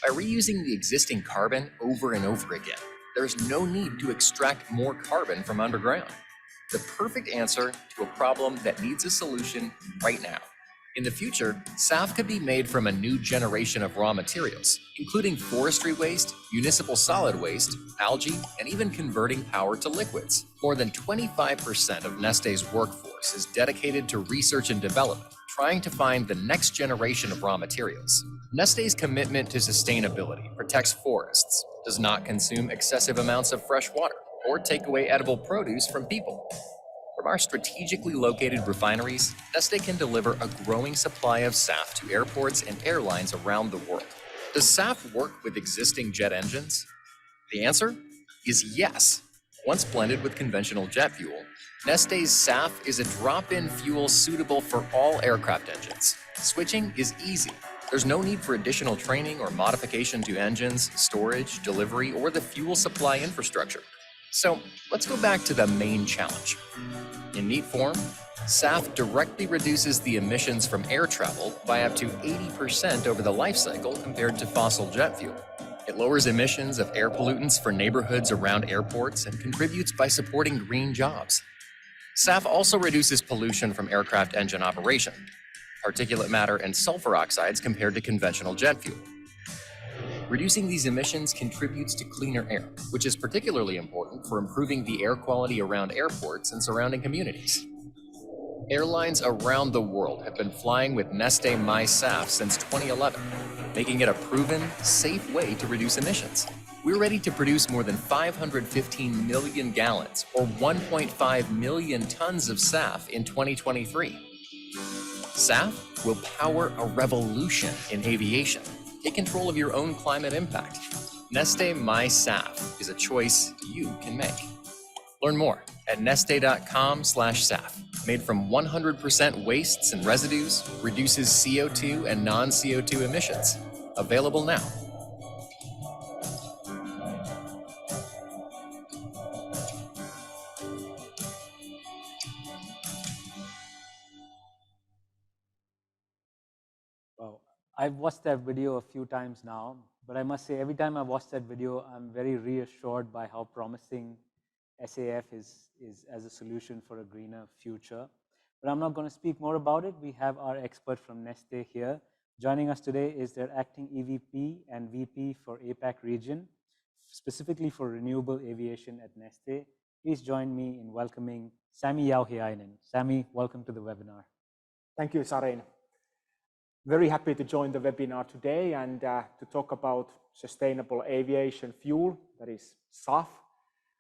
S6: By reusing the existing carbon over and over again, there's no need to extract more carbon from underground. The perfect answer to a problem that needs a solution right now. In the future, SAF could be made from a new generation of raw materials, including forestry waste, municipal solid waste, algae, and even converting power to liquids. More than 25% of Neste's workforce is dedicated to research and development, trying to find the next generation of raw materials. Neste's commitment to sustainability protects forests, does not consume excessive amounts of fresh water, or take away edible produce from people. From our strategically located refineries, Neste can deliver a growing supply of SAF to airports and airlines around the world. Does SAF work with existing jet engines? The answer is yes. Once blended with conventional jet fuel, Neste's SAF is a drop-in fuel suitable for all aircraft engines. Switching is easy. There's no need for additional training or modification to engines, storage, delivery, or the fuel supply infrastructure. So let's go back to the main challenge. In neat form, SAF directly reduces the emissions from air travel by up to 80% over the life cycle compared to fossil jet fuel. It lowers emissions of air pollutants for neighborhoods around airports and contributes by supporting green jobs. SAF also reduces pollution from aircraft engine operation, particulate matter and sulfur oxides compared to conventional jet fuel. Reducing these emissions contributes to cleaner air, which is particularly important for improving the air quality around airports and surrounding communities. Airlines around the world have been flying with Neste MySAF since 2011, making it a proven, safe way to reduce emissions. We're ready to produce more than 515 million gallons, or 1.5 million tons of SAF in 2023. SAF will power a revolution in aviation. Take control of your own climate impact. Neste MySAF is a choice you can make. Learn more at neste.com/SAF. Made from 100% wastes and residues, reduces CO2 and non-CO2 emissions. Available now.
S2: Wow. I've watched that video a few times now, but I must say every time I watch that video, I'm very reassured by how promising SAF is as a solution for a greener future. But I'm not going to speak more about it. We have our expert from Neste here. Joining us today is their acting EVP and VP for APAC region, specifically for renewable aviation at Neste. Please join me in welcoming Sami Jauhiainen. Sami, welcome to the webinar.
S7: Thank you, Saren. Very happy to join the webinar today and to talk about sustainable aviation fuel, that is SAF,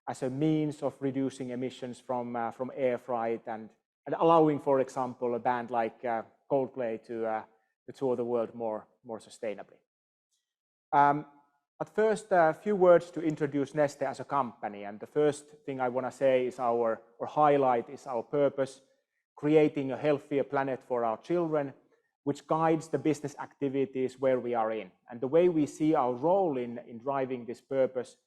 S7: as a means of reducing emissions from air freight and allowing, for example, a band like Coldplay to tour the world more sustainably. But first, a few words to introduce Neste as a company. And the first thing I want to say is or highlight is our purpose, creating a healthier planet for our children, which guides the business activities where we are in. And the way we see our role in driving this purpose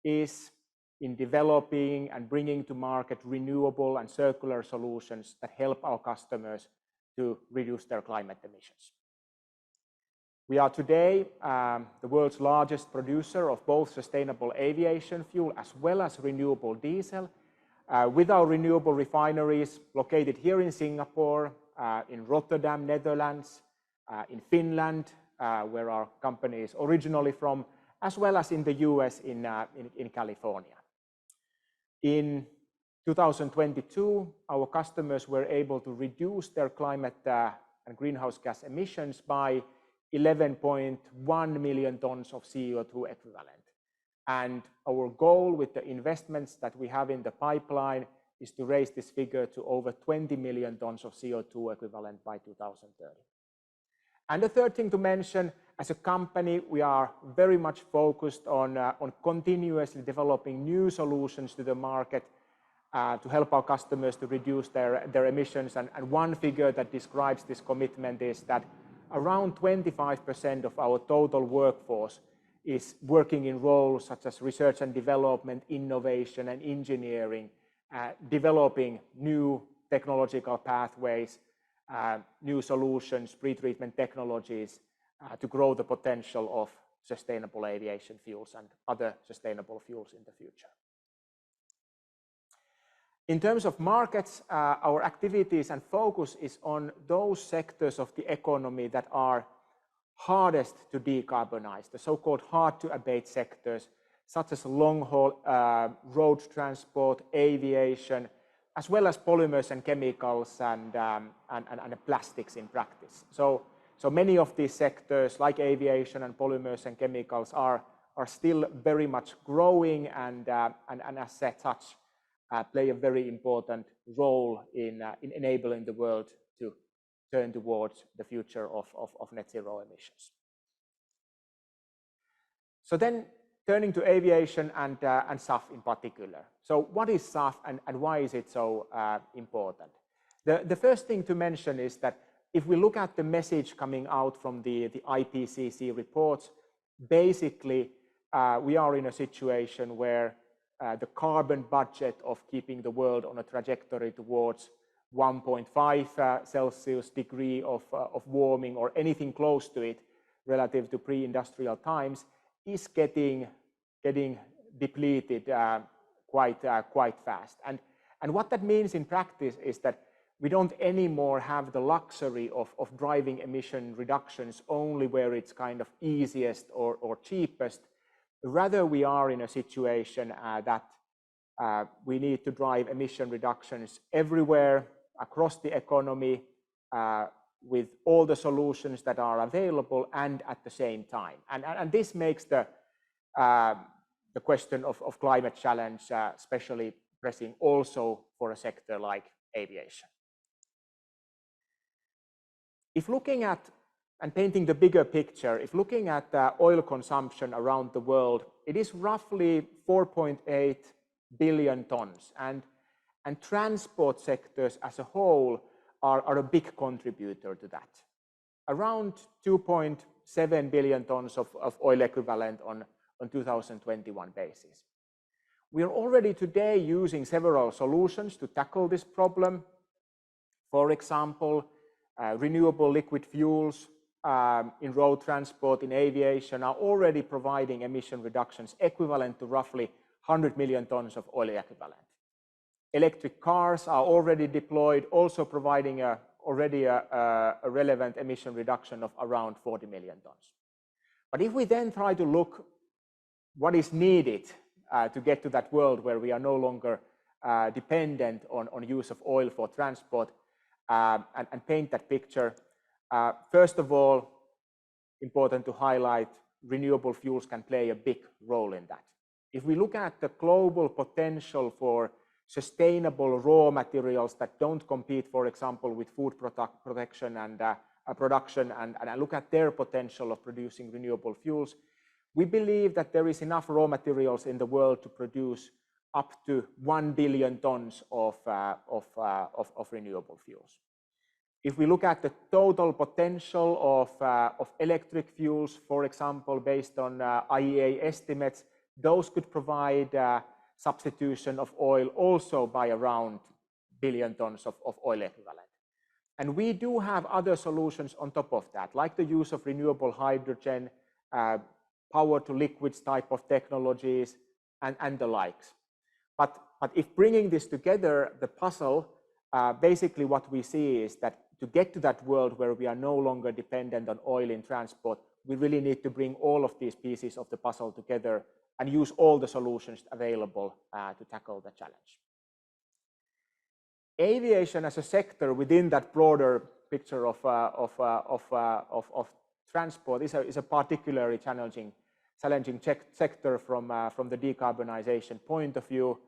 S7: is in developing and bringing to market renewable and circular solutions that help our customers to reduce their climate emissions. We are today the world's largest producer of both sustainable aviation fuel as well as renewable diesel, with our renewable refineries located here in Singapore, in Rotterdam, Netherlands, in Finland, where our company is originally from, as well as in the US in California. In 2022, our customers were able to reduce their climate and greenhouse gas emissions by 11.1 million tons of CO2 equivalent. And our goal with the investments that we have in the pipeline is to raise this figure to over 20 million tons of CO2 equivalent by 2030. And the third thing to mention, as a company, we are very much focused on continuously developing new solutions to the market to help our customers to reduce their emissions. And one figure that describes this commitment is that around 25% of our total workforce is working in roles such as research and development, innovation and engineering, developing new technological pathways, new solutions, pre-treatment technologies to grow the potential of sustainable aviation fuels and other sustainable fuels in the future. In terms of markets, our activities and focus is on those sectors of the economy that are hardest to decarbonize, the so-called hard-to-abate sectors, such as long-haul road transport, aviation, as well as polymers and chemicals and plastics in practice. So many of these sectors, like aviation and polymers and chemicals, are still very much growing and as such play a very important role in enabling the world to turn towards the future of net zero emissions. So then, turning to aviation and SAF in particular. So what is SAF and why is it so important? The first thing to mention is that if we look at the message coming out from the IPCC reports, basically we are in a situation where the carbon budget of keeping the world on a trajectory towards 1.5 Celsius degree of warming or anything close to it relative to pre-industrial times is getting depleted quite fast. And what that means in practice is that we don't anymore have the luxury of driving emission reductions only where it's kind of easiest or cheapest. Rather, we are in a situation that we need to drive emission reductions everywhere across the economy with all the solutions that are available and at the same time. And this makes the question of climate challenge especially pressing also for a sector like aviation. If looking at and painting the bigger picture, if looking at oil consumption around the world, it is roughly 4.8 billion tons. And transport sectors as a whole are a big contributor to that. Around 2.7 billion tons of oil equivalent on 2021 basis. We are already today using several solutions to tackle this problem. For example, renewable liquid fuels in road transport, in aviation are already providing emission reductions equivalent to roughly 100 million tons of oil equivalent. Electric cars are already deployed, also providing already a relevant emission reduction of around 40 million tons. But if we then try to look what is needed to get to that world where we are no longer dependent on use of oil for transport and paint that picture, first of all, important to highlight, renewable fuels can play a big role in that. If we look at the global potential for sustainable raw materials that don't compete, for example, with food production and production, and look at their potential of producing renewable fuels, we believe that there is enough raw materials in the world to produce up to 1 billion tons of renewable fuels. If we look at the total potential of electric fuels, for example, based on IEA estimates, those could provide substitution of oil also by around 1 billion tons of oil equivalent. And we do have other solutions on top of that, like the use of renewable hydrogen, power to liquids type of technologies, and the likes. But if bringing this together, the puzzle, basically what we see is that to get to that world where we are no longer dependent on oil in transport, we really need to bring all of these pieces of the puzzle together and use all the solutions available to tackle the challenge. Aviation as a sector within that broader picture of transport is a particularly challenging sector from the decarbonization point of view,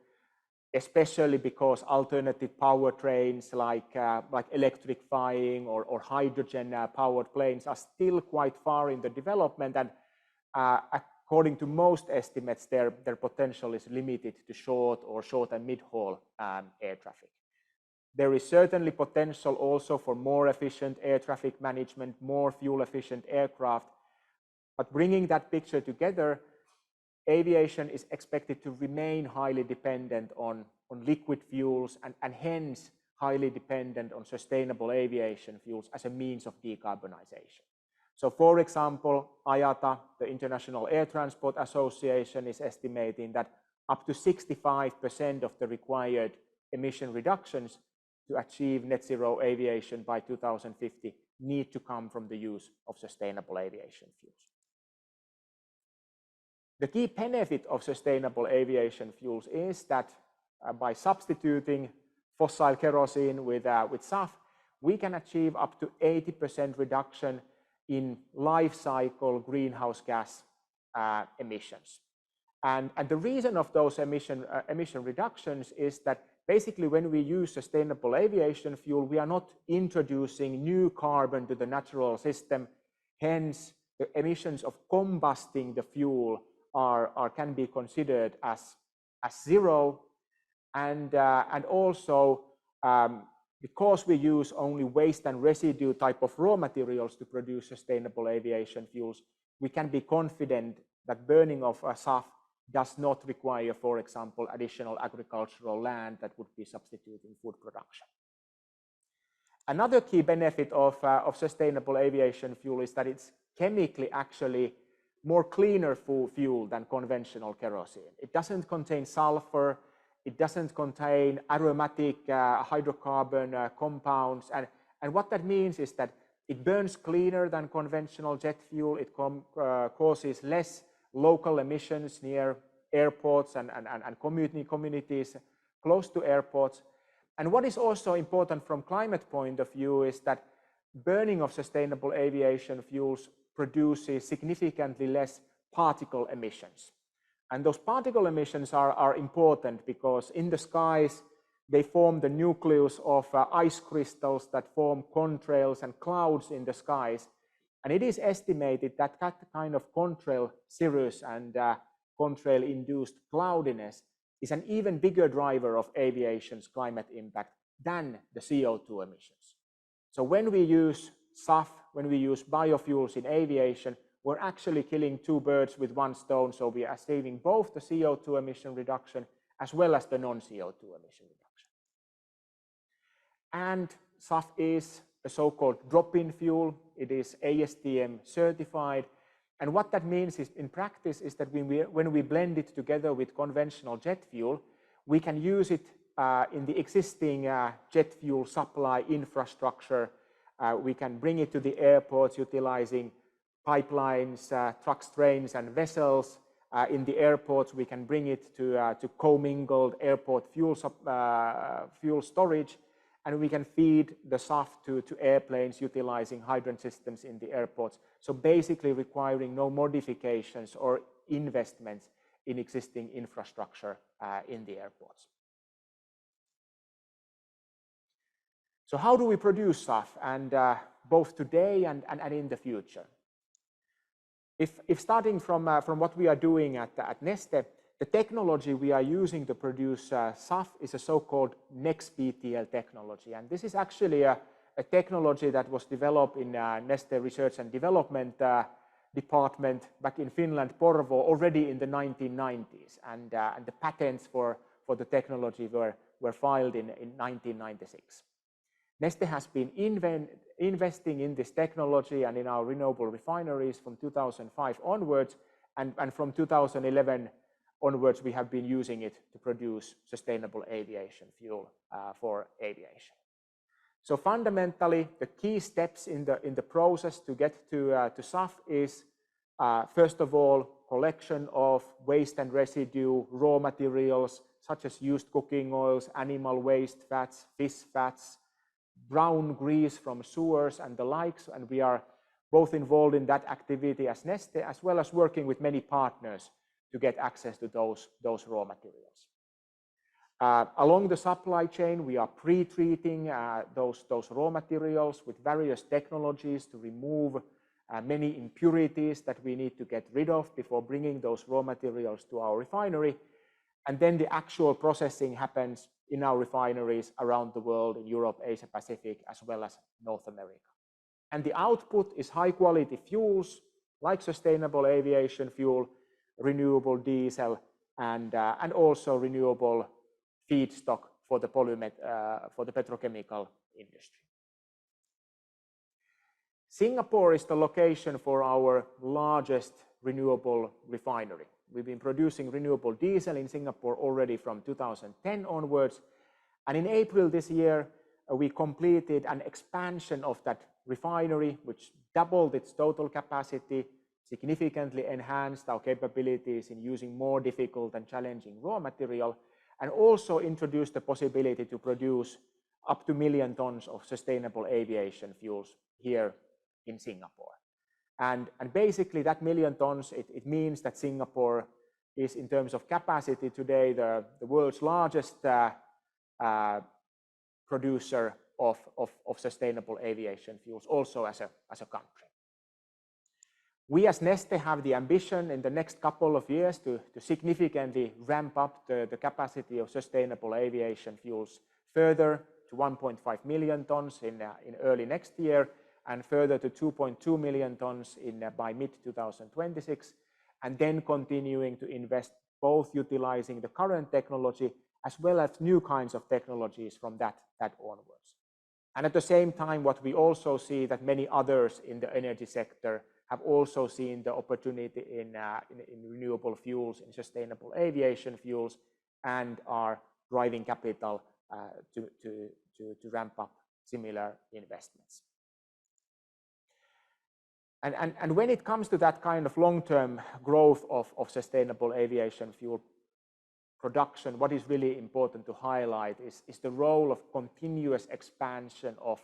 S7: especially because alternative powertrains like electrifying or hydrogen powered planes are still quite far in the development, and according to most estimates, their potential is limited to short and mid-haul air traffic. There is certainly potential also for more efficient air traffic management, more fuel efficient aircraft, but bringing that picture together, aviation is expected to remain highly dependent on liquid fuels and hence highly dependent on sustainable aviation fuels as a means of decarbonization. So for example, IATA, the International Air Transport Association, is estimating that up to 65% of the required emission reductions to achieve net zero aviation by 2050 need to come from the use of sustainable aviation fuels. The key benefit of sustainable aviation fuels is that by substituting fossil kerosene with SAF, we can achieve up to 80% reduction in life cycle greenhouse gas emissions. And the reason of those emission reductions is that basically when we use sustainable aviation fuel, we are not introducing new carbon to the natural system. Hence, the emissions of combusting the fuel can be considered as zero, and also because we use only waste and residue type of raw materials to produce sustainable aviation fuels, we can be confident that burning of SAF does not require, for example, additional agricultural land that would be substituting food production. Another key benefit of sustainable aviation fuel is that it's chemically actually more cleaner fuel than conventional kerosene. It doesn't contain sulfur, it doesn't contain aromatic hydrocarbon compounds, and what that means is that it burns cleaner than conventional jet fuel. It causes less local emissions near airports and communities close to airports. And what is also important from climate point of view is that burning of sustainable aviation fuels produces significantly less particle emissions. And those particle emissions are important because in the skies, they form the nucleus of ice crystals that form contrails and clouds in the skies. And it is estimated that that kind of contrail cirrus and contrail-induced cloudiness is an even bigger driver of aviation's climate impact than the CO2 emissions. So when we use SAF, when we use biofuels in aviation, we're actually killing two birds with one stone. So we are saving both the CO2 emission reduction as well as the non-CO2 emission reduction. And SAF is a so-called drop-in fuel. It is ASTM certified. And what that means is, in practice, is that when we blend it together with conventional jet fuel, we can use it in the existing jet fuel supply infrastructure. We can bring it to the airports utilizing pipelines, trucks, trains, and vessels. In the airports, we can bring it to commingled airport fuel storage, and we can feed the SAF to airplanes utilizing hydrant systems in the airports. So basically requiring no modifications or investments in existing infrastructure in the airports. So how do we produce SAF, and both today and in the future? If starting from what we are doing at Neste, the technology we are using to produce SAF is a so-called NEXBTL technology. And this is actually a technology that was developed in Neste Research and Development department back in Finland, Porvoo, already in the 1990s. And the patents for the technology were filed in 1996. Neste has been investing in this technology and in our renewable refineries from 2005 onwards, and from 2011 onwards we have been using it to produce sustainable aviation fuel for aviation. So fundamentally, the key steps in the process to get to SAF is first of all collection of waste and residue raw materials such as used cooking oils, animal waste fats, fish fats, brown grease from sewers and the likes, and we are both involved in that activity as Neste, as well as working with many partners to get access to those raw materials. Along the supply chain, we are pre-treating those raw materials with various technologies to remove many impurities that we need to get rid of before bringing those raw materials to our refinery. And then the actual processing happens in our refineries around the world, in Europe, Asia Pacific, as well as North America. And the output is high quality fuels like sustainable aviation fuel, renewable diesel, and also renewable feedstock for the petrochemical industry. Singapore is the location for our largest renewable refinery. We've been producing renewable diesel in Singapore already from 2010 onwards. And in April this year, we completed an expansion of that refinery, which doubled its total capacity, significantly enhanced our capabilities in using more difficult and challenging raw material, and also introduced the possibility to produce up to 1 million tons of sustainable aviation fuels here in Singapore. And basically that 1 million tons, it means that Singapore is, in terms of capacity today, the world's largest producer of sustainable aviation fuels, also as a country. We as Neste have the ambition in the next couple of years to significantly ramp up the capacity of sustainable aviation fuels further to 1.5 million tons in early next year, and further to 2.2 million tons by mid-2026, and then continuing to invest both utilizing the current technology as well as new kinds of technologies from that onwards. And at the same time, what we also see that many others in the energy sector have also seen the opportunity in renewable fuels, in sustainable aviation fuels, and are driving capital to ramp up similar investments. And when it comes to that kind of long-term growth of sustainable aviation fuel production, what is really important to highlight is the role of continuous expansion of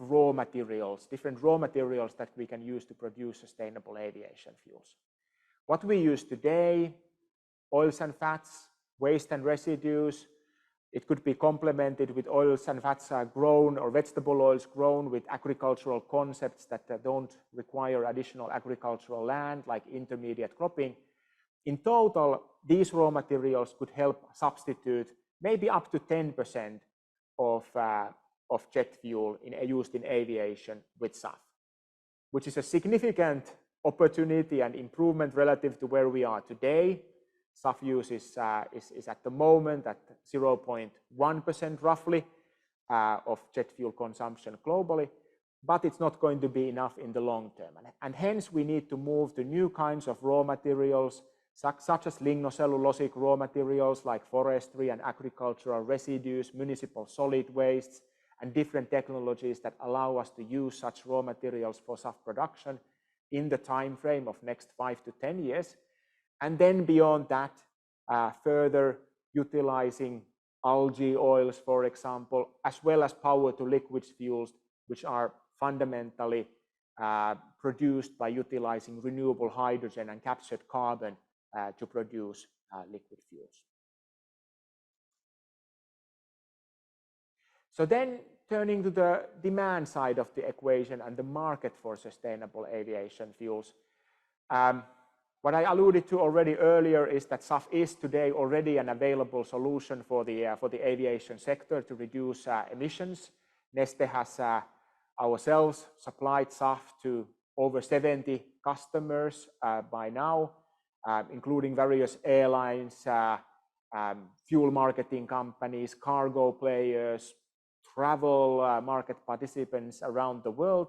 S7: raw materials, different raw materials that we can use to produce sustainable aviation fuels. What we use today, oils and fats, waste and residues, it could be complemented with oils and fats grown, or vegetable oils grown with agricultural concepts that don't require additional agricultural land, like intermediate cropping. In total, these raw materials could help substitute maybe up to 10% of jet fuel used in aviation with SAF, which is a significant opportunity and improvement relative to where we are today. SAF use is at the moment at 0.1% roughly of jet fuel consumption globally, but it's not going to be enough in the long term. And hence we need to move to new kinds of raw materials, such as lignocellulosic raw materials like forestry and agricultural residues, municipal solid wastes, and different technologies that allow us to use such raw materials for SAF production in the time frame of next 5 to 10 years. And then beyond that, further utilizing algae oils, for example, as well as power to liquids fuels, which are fundamentally produced by utilizing renewable hydrogen and captured carbon to produce liquid fuels. So then turning to the demand side of the equation and the market for sustainable aviation fuels. What I alluded to already earlier is that SAF is today already an available solution for the aviation sector to reduce emissions. Neste has ourselves supplied SAF to over 70 customers by now, including various airlines, fuel marketing companies, cargo players, travel market participants around the world.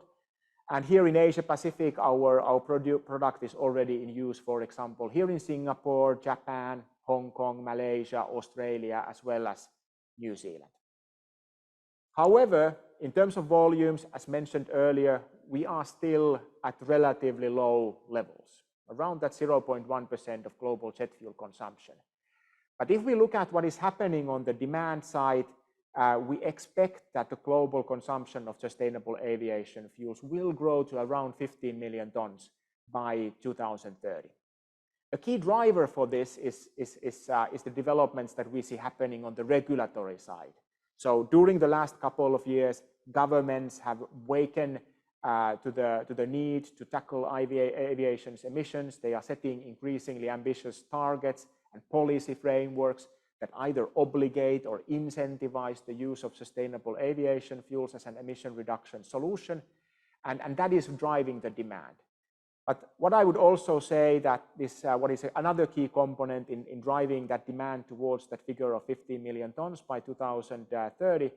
S7: And here in Asia Pacific, our product is already in use, for example, here in Singapore, Japan, Hong Kong, Malaysia, Australia, as well as New Zealand. However, in terms of volumes, as mentioned earlier, we are still at relatively low levels, around that 0.1% of global jet fuel consumption. But if we look at what is happening on the demand side, we expect that the global consumption of sustainable aviation fuels will grow to around 15 million tons by 2030. A key driver for this is the developments that we see happening on the regulatory side. So during the last couple of years, governments have awakened to the need to tackle aviation's emissions. They are setting increasingly ambitious targets and policy frameworks that either obligate or incentivize the use of sustainable aviation fuels as an emission reduction solution, and that is driving the demand. But what I would also say that this, what is another key component in driving that demand towards that figure of 15 million tons by 2030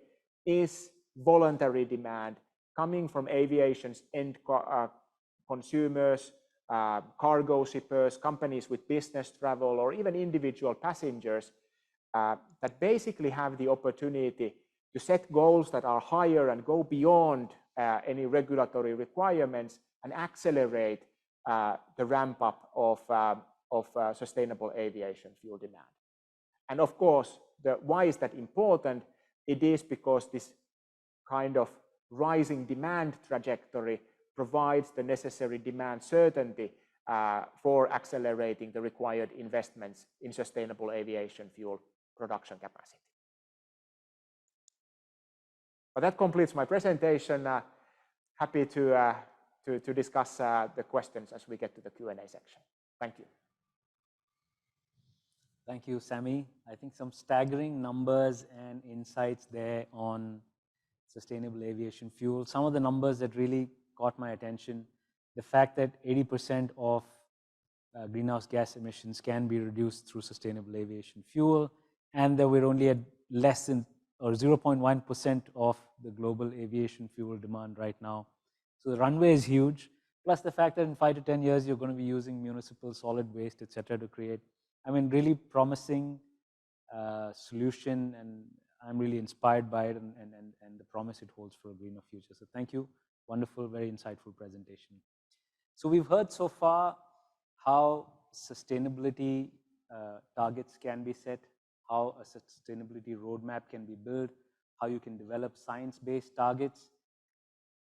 S7: is voluntary demand coming from aviation's end consumers, cargo shippers, companies with business travel, or even individual passengers that basically have the opportunity to set goals that are higher and go beyond any regulatory requirements and accelerate the ramp up of sustainable aviation fuel demand. And of course, why is that important? It is because this kind of rising demand trajectory provides the necessary demand certainty for accelerating the required investments in sustainable aviation fuel production capacity. But that completes my presentation. Happy to discuss the questions as we get to the Q&A section. Thank you.
S2: Thank you, Sami. I think some staggering numbers and insights there on sustainable aviation fuel. Some of the numbers that really caught my attention, the fact that 80% of greenhouse gas emissions can be reduced through sustainable aviation fuel, and that we're only at less than or 0.1% of the global aviation fuel demand right now. So the runway is huge. plus the fact that in 5 to 10 years, you're going to be using municipal solid waste, etc., to create, I mean, really promising solution, and I'm really inspired by it and the promise it holds for a greener future. So thank you. Wonderful, very insightful presentation. So we've heard so far how sustainability targets can be set, how a sustainability roadmap can be built, how you can develop science-based targets,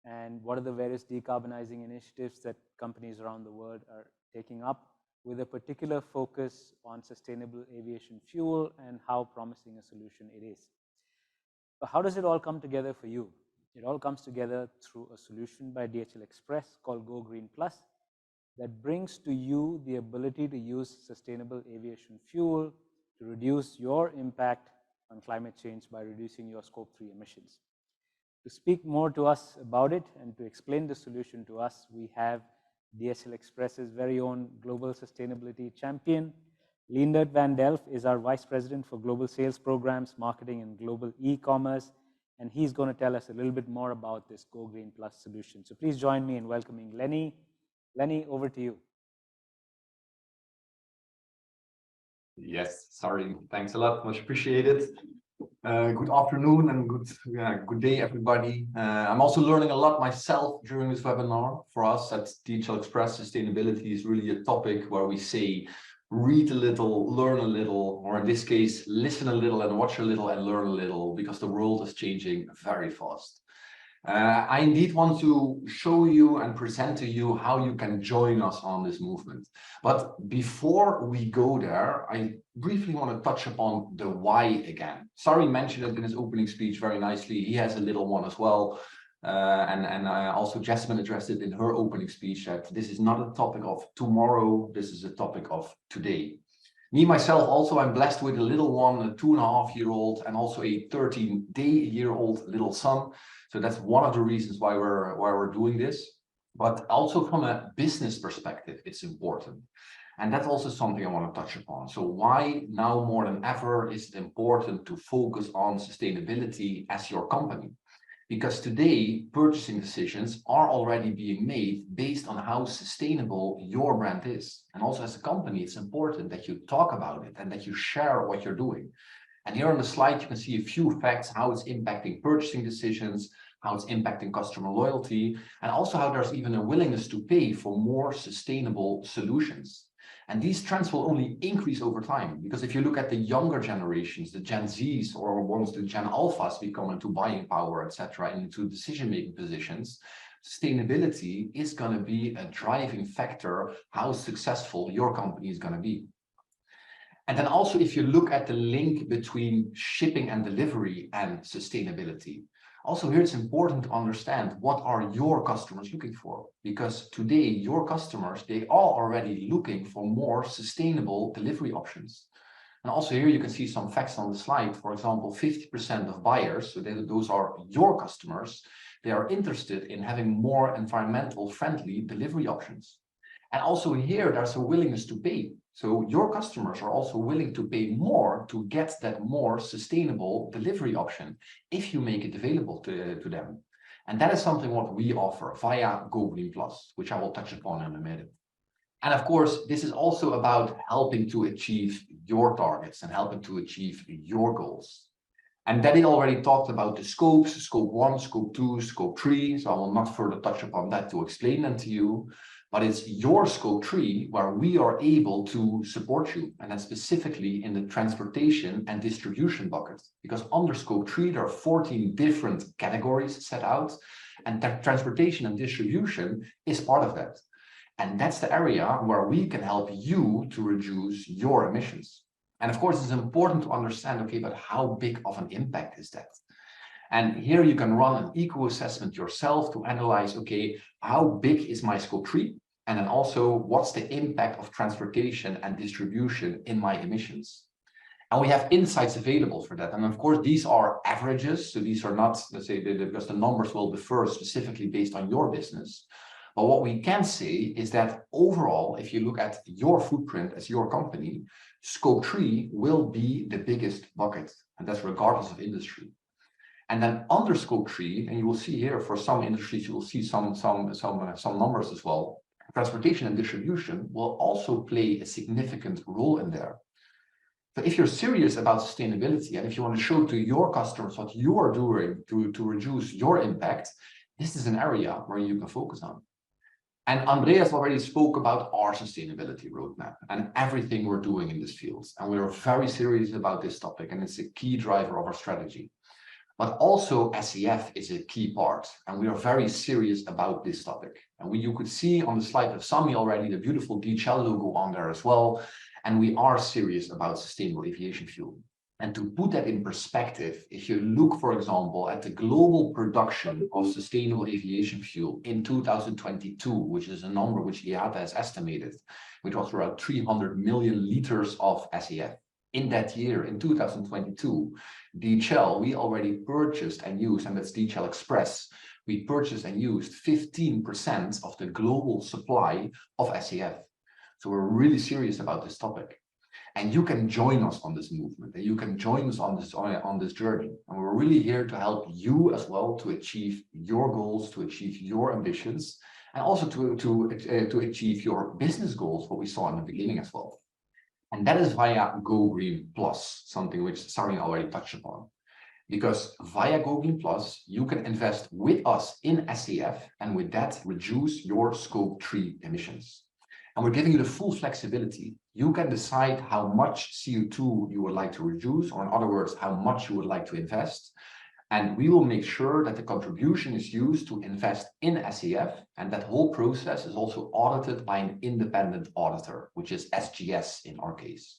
S2: and what are the various decarbonizing initiatives that companies around the world are taking up, with a particular focus on sustainable aviation fuel and how promising a solution it is. But how does it all come together for you? It all comes together through a solution by DHL Express called Go Green Plus that brings to you the ability to use sustainable aviation fuel to reduce your impact on climate change by reducing your Scope 3 emissions. To speak more to us about it and to explain the solution to us, we have DHL Express's very own global sustainability champion. Leendert van Delft is our Vice President for Global Sales Programs, Marketing and Global E-Commerce, and he's going to tell us a little bit more about this Go Green Plus solution. So please join me in welcoming Lenny. Lenny, over to you.
S8: Yes, sorry, thanks a lot, much appreciated. Good afternoon and good day, everybody. I'm also learning a lot myself during this webinar. For us at DHL Express, sustainability is really a topic where we say, read a little, learn a little, or in this case, listen a little and watch a little and learn a little, because the world is changing very fast. I indeed want to show you and present to you how you can join us on this movement. But before we go there, I briefly want to touch upon the why again. Sami mentioned it in his opening speech very nicely. He has a little one as well. And also Yasmin addressed it in her opening speech, that this is not a topic of tomorrow, this is a topic of today. Me, myself, also, I'm blessed with a little one, a 2.5-year-old, and also a 13-day-year-old little son. So that's one of the reasons why we're doing this. But also from a business perspective, it's important. And that's also something I want to touch upon. So why now more than ever is it important to focus on sustainability as your company? Because today, purchasing decisions are already being made based on how sustainable your brand is. And also as a company, it's important that you talk about it and that you share what you're doing. And here on the slide, you can see a few facts, how it's impacting purchasing decisions, how it's impacting customer loyalty, and also how there's even a willingness to pay for more sustainable solutions. And these trends will only increase over time, because if you look at the younger generations, the Gen Zs, or once the Gen Alphas become into buying power, etc., into decision-making positions, sustainability is going to be a driving factor how successful your company is going to be. And then also, if you look at the link between shipping and delivery and sustainability, also here it's important to understand what are your customers looking for, because today your customers, they are already looking for more sustainable delivery options. And also here you can see some facts on the slide. For example, 50% of buyers, so those are your customers, they are interested in having more environmental friendly delivery options. And also here there's a willingness to pay. So your customers are also willing to pay more to get that more sustainable delivery option if you make it available to them. And that is something what we offer via Go Green Plus, which I will touch upon in a minute. And of course, this is also about helping to achieve your targets and helping to achieve your goals. And Dedy already talked about the scopes, scope 1, scope 2, scope 3. So I will not further touch upon that to explain them to you. But it's your scope 3 where we are able to support you, and then specifically in the transportation and distribution bucket. Because under scope 3, there are 14 different categories set out, and that transportation and distribution is part of that. And that's the area where we can help you to reduce your emissions. And of course, it's important to understand, okay, but how big of an impact is that? And here you can run an eco assessment yourself to analyze, okay, how big is my scope 3? And then also, what's the impact of transportation and distribution in my emissions? And we have insights available for that. And of course, these are averages. So these are not, let's say, because the numbers will differ specifically based on your business. But what we can say is that overall, if you look at your footprint as your company, scope 3 will be the biggest bucket. And that's regardless of industry. And then under scope 3, and you will see here for some industries, you will see some numbers as well. Transportation and distribution will also play a significant role in there. So if you're serious about sustainability and if you want to show to your customers what you are doing to reduce your impact, this is an area where you can focus on. And Andreas already spoke about our sustainability roadmap and everything we're doing in this field. And we are very serious about this topic, and it's a key driver of our strategy. But also SEF is a key part, and we are very serious about this topic. And you could see on the slide of Sami already the beautiful DHL logo on there as well. And we are serious about sustainable aviation fuel. And to put that in perspective, if you look, for example, at the global production of sustainable aviation fuel in 2022, which is a number which IATA has estimated, which was around 300 million liters of SAF. In that year, in 2022, DHL, we already purchased and used, and that's DHL Express, we purchased and used 15% of the global supply of SAF. So we're really serious about this topic. And you can join us on this movement, and you can join us on this journey. And we're really here to help you as well to achieve your goals, to achieve your ambitions, and also to achieve your business goals, what we saw in the beginning as well. And that is via Go Green Plus, something which Sami already touched upon. Because via Go Green Plus, you can invest with us in SAF, and with that, reduce your Scope 3 emissions. And we're giving you the full flexibility. You can decide how much CO2 you would like to reduce, or in other words, how much you would like to invest. And we will make sure that the contribution is used to invest in SAF, and that whole process is also audited by an independent auditor, which is SGS in our case.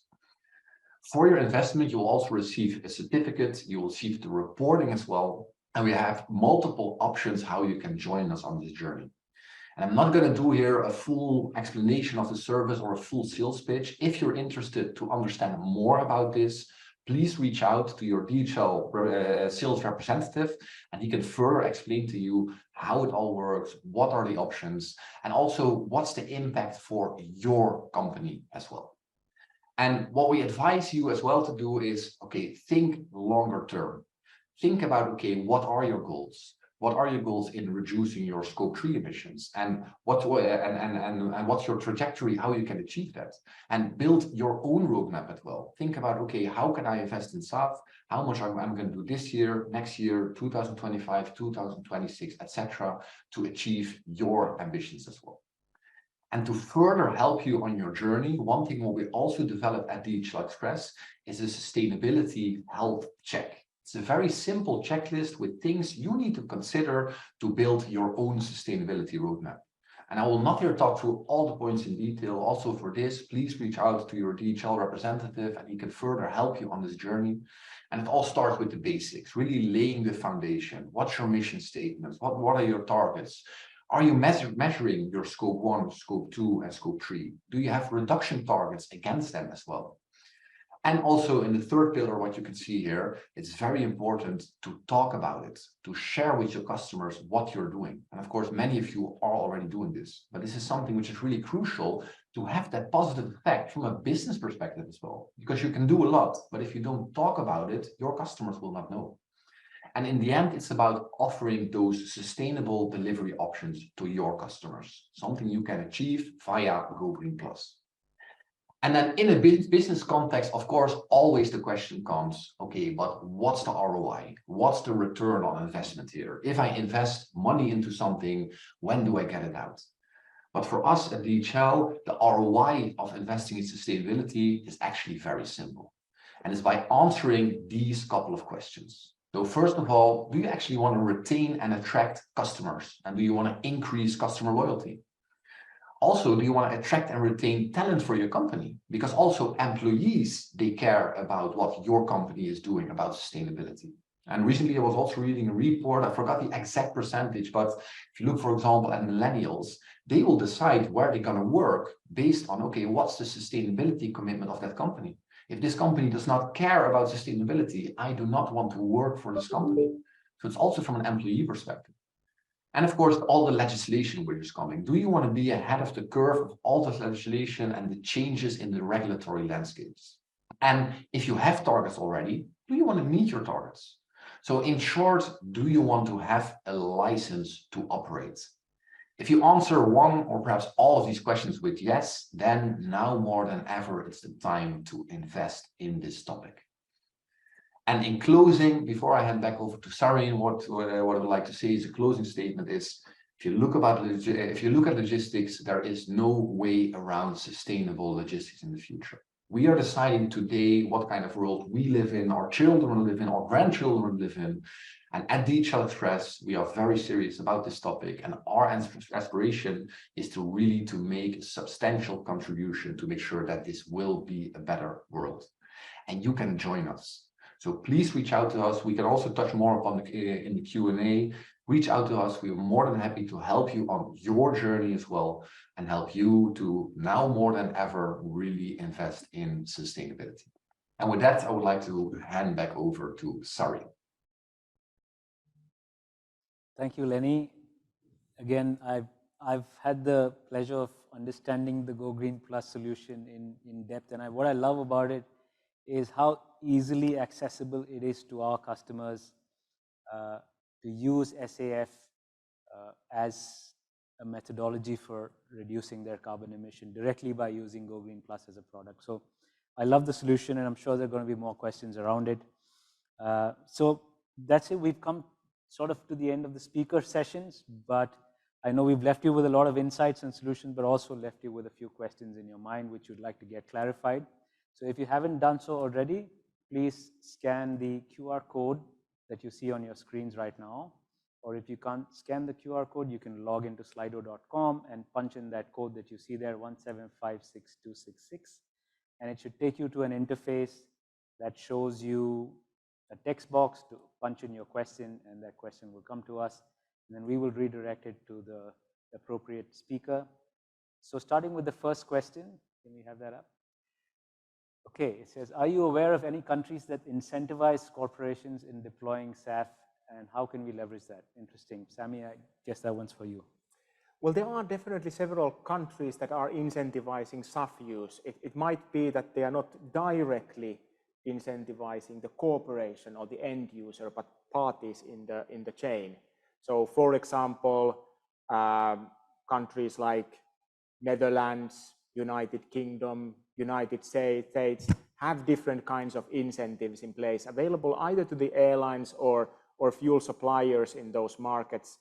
S8: For your investment, you will also receive a certificate, you will receive the reporting as well, and we have multiple options how you can join us on this journey. And I'm not going to do here a full explanation of the service or a full sales pitch. If you're interested to understand more about this, please reach out to your DHL sales representative, and he can further explain to you how it all works, what are the options, and also what's the impact for your company as well. And what we advise you as well to do is, okay, think longer term. Think about, okay, what are your goals? What are your goals in reducing your Scope 3 emissions, and what's your trajectory, how you can achieve that, and build your own roadmap as well. Think about, okay, how can I invest in SAF? How much I'm going to do this year, next year, 2025, 2026, etc., to achieve your ambitions as well. And to further help you on your journey, one thing what we also developed at DHL Express is a sustainability health check. It's a very simple checklist with things you need to consider to build your own sustainability roadmap. And I will not here talk through all the points in detail. Also for this, please reach out to your DHL representative, and he can further help you on this journey. And it all starts with the basics, really laying the foundation. What's your mission statement? What are your targets? Are you measuring your Scope 1, Scope 2, and Scope 3? Do you have reduction targets against them as well? And also in the third pillar, what you can see here, it's very important to talk about it, to share with your customers what you're doing. And of course, many of you are already doing this, but this is something which is really crucial to have that positive effect from a business perspective as well, because you can do a lot, but if you don't talk about it, your customers will not know. And in the end, it's about offering those sustainable delivery options to your customers, something you can achieve via Go Green Plus. And then in a business context, of course, always the question comes, okay, but what's the ROI? What's the return on investment here? If I invest money into something, when do I get it out? But for us at DHL, the ROI of investing in sustainability is actually very simple. And it's by answering these couple of questions. So first of all, do you actually want to retain and attract customers? And do you want to increase customer loyalty? Also, do you want to attract and retain talent for your company? Because also employees, they care about what your company is doing about sustainability. And recently I was also reading a report, I forgot the exact percentage, but if you look, for example, at millennials, they will decide where they're going to work based on, okay, what's the sustainability commitment of that company? If this company does not care about sustainability, I do not want to work for this company. So it's also from an employee perspective. And of course, all the legislation which is coming. Do you want to be ahead of the curve of all the legislation and the changes in the regulatory landscapes? And if you have targets already, do you want to meet your targets? So in short, do you want to have a license to operate? If you answer one or perhaps all of these questions with yes, then now more than ever, it's the time to invest in this topic. And in closing, before I hand back over to Sami, what I would like to say as a closing statement is, if you look at logistics, there is no way around sustainable logistics in the future. We are deciding today what kind of world we live in, our children live in, our grandchildren live in. And at DHL Express, we are very serious about this topic. And our aspiration is to really make a substantial contribution to make sure that this will be a better world. And you can join us. So please reach out to us. We can also touch more upon in the Q&A. Reach out to us. We are more than happy to help you on your journey as well and help you to now more than ever really invest in sustainability. And with that, I would like to hand back over to Sari.
S2: Thank you, Lenny. Again, I've had the pleasure of understanding the Go Green Plus solution in depth, and what I love about it is how easily accessible it is to our customers to use SAF as a methodology for reducing their carbon emission directly by using Go Green Plus as a product. So I love the solution, and I'm sure there are going to be more questions around it. So that's it. We've come sort of to the end of the speaker sessions, but I know we've left you with a lot of insights and solutions, but also left you with a few questions in your mind which you'd like to get clarified. So if you haven't done so already, please scan the QR code that you see on your screens right now. Or if you can't scan the QR code, you can log into slido.com and punch in that code that you see there, 1756266. And it should take you to an interface that shows you a text box to punch in your question, and that question will come to us. And then we will redirect it to the appropriate speaker. So starting with the first question, can we have that up? Okay, it says, are you aware of any countries that incentivize corporations in deploying SAF, and how can we leverage that? Interesting. Sami, I guess that one's for you.
S7: Well, there are definitely several countries that are incentivizing SAF use. It might be that they are not directly incentivizing the corporation or the end user, but parties in the chain. So, for example, countries like Netherlands, United Kingdom, United States have different kinds of incentives in place available either to the airlines or fuel suppliers in those markets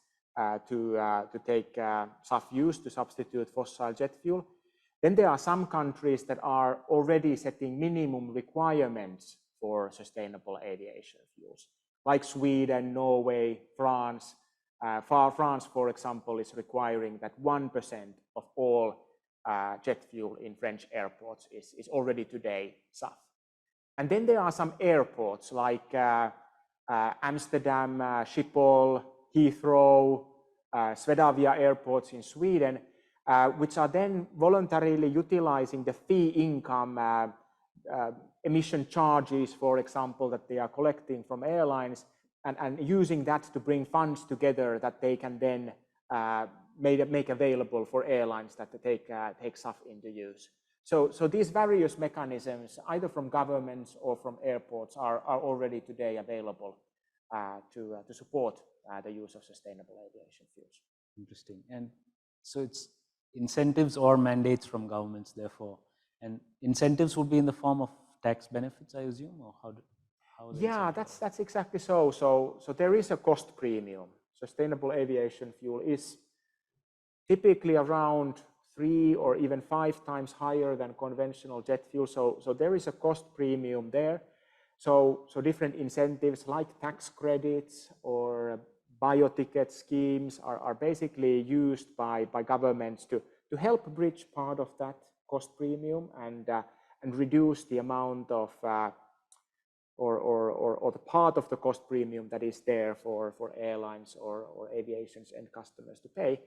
S7: to take SAF use to substitute fossil jet fuel. Then there are some countries that are already setting minimum requirements for sustainable aviation fuels, like Sweden, Norway, France. France, for example, is requiring that 1% of all jet fuel in French airports is already today SAF. And then there are some airports like Amsterdam, Schiphol, Heathrow, Swedavia airports in Sweden, which are then voluntarily utilizing the fee income emission charges, for example, that they are collecting from airlines and using that to bring funds together that they can then make available for airlines that take SAF into use. So these various mechanisms, either from governments or from airports, are already today available to support the use of sustainable aviation fuels.
S2: Interesting. And so it's incentives or mandates from governments, therefore. And incentives would be in the form of tax benefits, I assume, or how?
S7: Yeah, that's exactly so. So there is a cost premium. Sustainable aviation fuel is typically around 3 or even 5 times higher than conventional jet fuel. So there is a cost premium there. So different incentives like tax credits or bio-ticket schemes are basically used by governments to help bridge part of that cost premium and reduce the amount of or the part of the cost premium that is there for airlines or aviation's end customers to pay.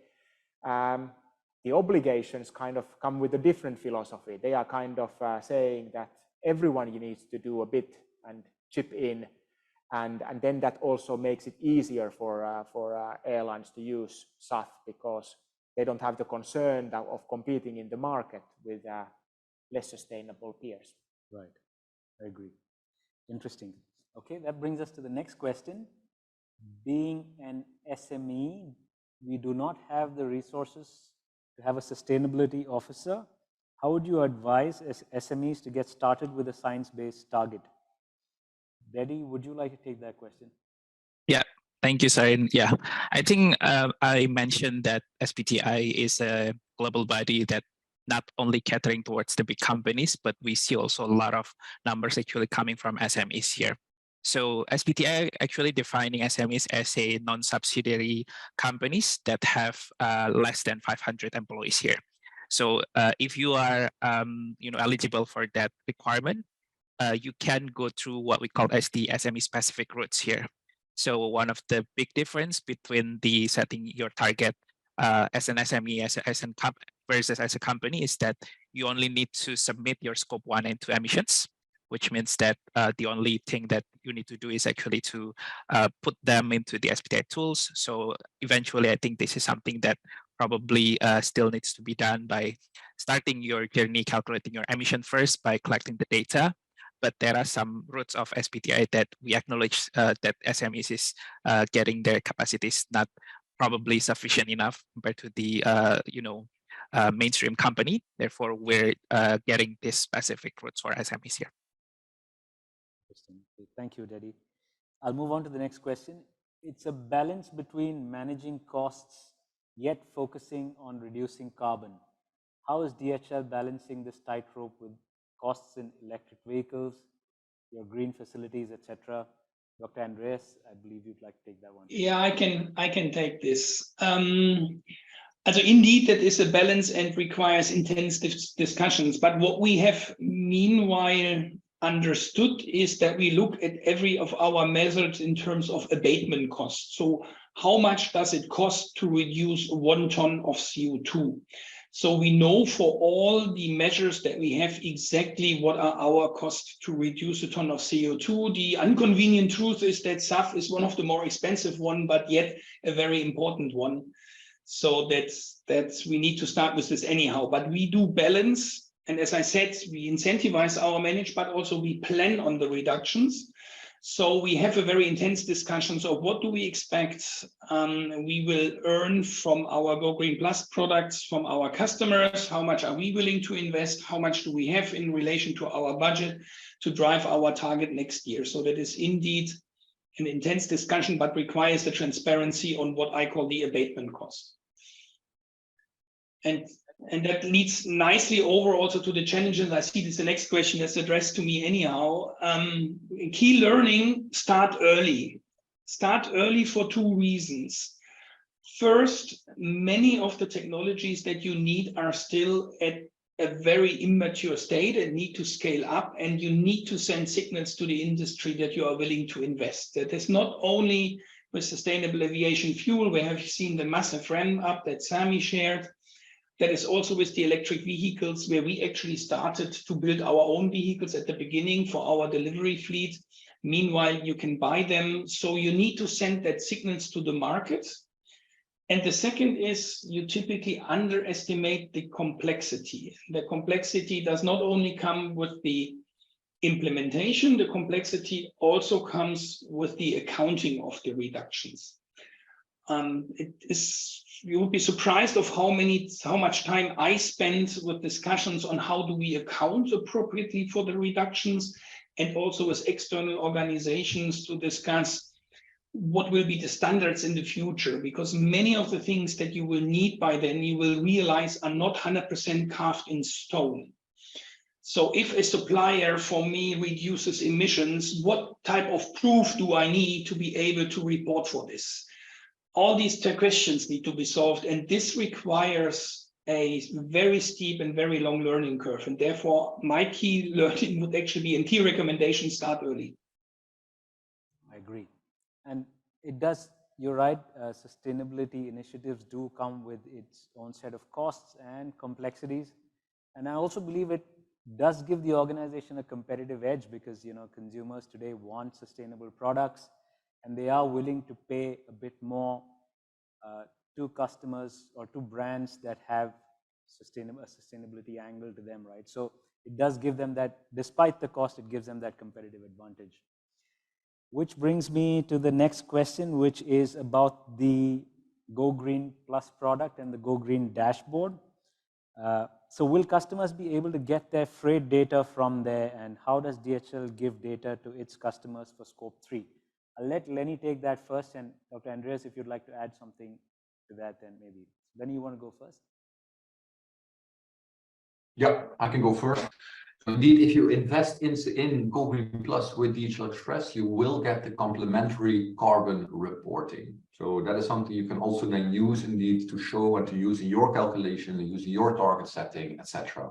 S7: The obligations kind of come with a different philosophy. They are kind of saying that everyone needs to do a bit and chip in, and then that also makes it easier for airlines to use SAF because they don't have the concern of competing in the market with less sustainable peers.
S2: Right, I agree. Interesting. Okay, that brings us to the next question. Being an SME, we do not have the resources to have a sustainability officer. How would you advise SMEs to get started with a science-based target? Dedy, would you like to take that question?
S5: Yeah, thank you, Sarin. Yeah, I think I mentioned that SBTi is a global body that not only catering towards the big companies, but we see also a lot of numbers actually coming from SMEs here. So SBTi actually defining SMEs as a non-subsidiary companies that have less than 500 employees here. So if you are eligible for that requirement, you can go through what we call as the SME specific routes here. So one of the big difference between the setting your target as an SME versus as a company is that you only need to submit your scope 1 and 2 emissions, which means that the only thing that you need to do is actually to put them into the SBTi tools. So eventually, I think this is something that probably still needs to be done by starting your journey, calculating your emission first by collecting the data. But there are some routes of SBTi that we acknowledge that SMEs is getting their capacities not probably sufficient enough compared to the mainstream company. Therefore, we're getting this specific routes for SMEs here.
S2: Interesting. Thank you, Dedy. I'll move on to the next question. It's a balance between managing costs yet focusing on reducing carbon. How is DHL balancing this tightrope with costs in electric vehicles, your green facilities, etc.? Dr. Andreas, I believe you'd like to take that one.
S4: Yeah, I can take this. Also indeed, that is a balance and requires intense discussions. But what we have meanwhile understood is that we look at every of our methods in terms of abatement costs. So how much does it cost to reduce 1 ton of CO2? So we know for all the measures that we have exactly what are our costs to reduce a ton of CO2. The inconvenient truth is that SAF is one of the more expensive one, but yet a very important one. So that's we need to start with this anyhow. But we do balance, and as I said, we incentivize our manage, but also we plan on the reductions. So we have a very intense discussions of what do we expect we will earn from our Go Green Plus products from our customers, how much are we willing to invest, how much do we have in relation to our budget to drive our target next year. So that is indeed an intense discussion, but requires the transparency on what I call the abatement cost. And that leads nicely over also to the challenges. I see this the next question that's addressed to me anyhow. Key learning, start early. Start early for 2 reasons. First, many of the technologies that you need are still at a very immature state and need to scale up, and you need to send signals to the industry that you are willing to invest. That is not only with sustainable aviation fuel, we have seen the massive ramp up that Sami shared. That is also with the electric vehicles, where we actually started to build our own vehicles at the beginning for our delivery fleet. Meanwhile, you can buy them. So you need to send that signals to the market. And the second is you typically underestimate the complexity. The complexity does not only come with the implementation, the complexity also comes with the accounting of the reductions. You would be surprised of how much time I spent with discussions on how do we account appropriately for the reductions, and also with external organizations to discuss what will be the standards in the future, because many of the things that you will need by then you will realize are not 100% carved in stone. So if a supplier for me reduces emissions, what type of proof do I need to be able to report for this? All these questions need to be solved, and this requires a very steep and very long learning curve. And therefore, my key learning would actually be, and key recommendation, start early.
S2: I agree. And it does, you're right, sustainability initiatives do come with its own set of costs and complexities. And I also believe it does give the organization a competitive edge, because consumers today want sustainable products, and they are willing to pay a bit more to customers or to brands that have a sustainability angle to them, right? So it does give them that, despite the cost, it gives them that competitive advantage. Which brings me to the next question, which is about the Go Green Plus product and the Go Green dashboard. So will customers be able to get their freight data from there, and how does DHL give data to its customers for Scope 3? I'll let Lenny take that first, and Dr. Andreas, if you'd like to add something to that, then maybe. Lenny, you want to go first?
S8: Yeah, I can go first. Indeed, if you invest in Go Green Plus with DHL Express, you will get the complementary carbon reporting. So that is something you can also then use indeed to show and to use in your calculation, use in your target setting, etc.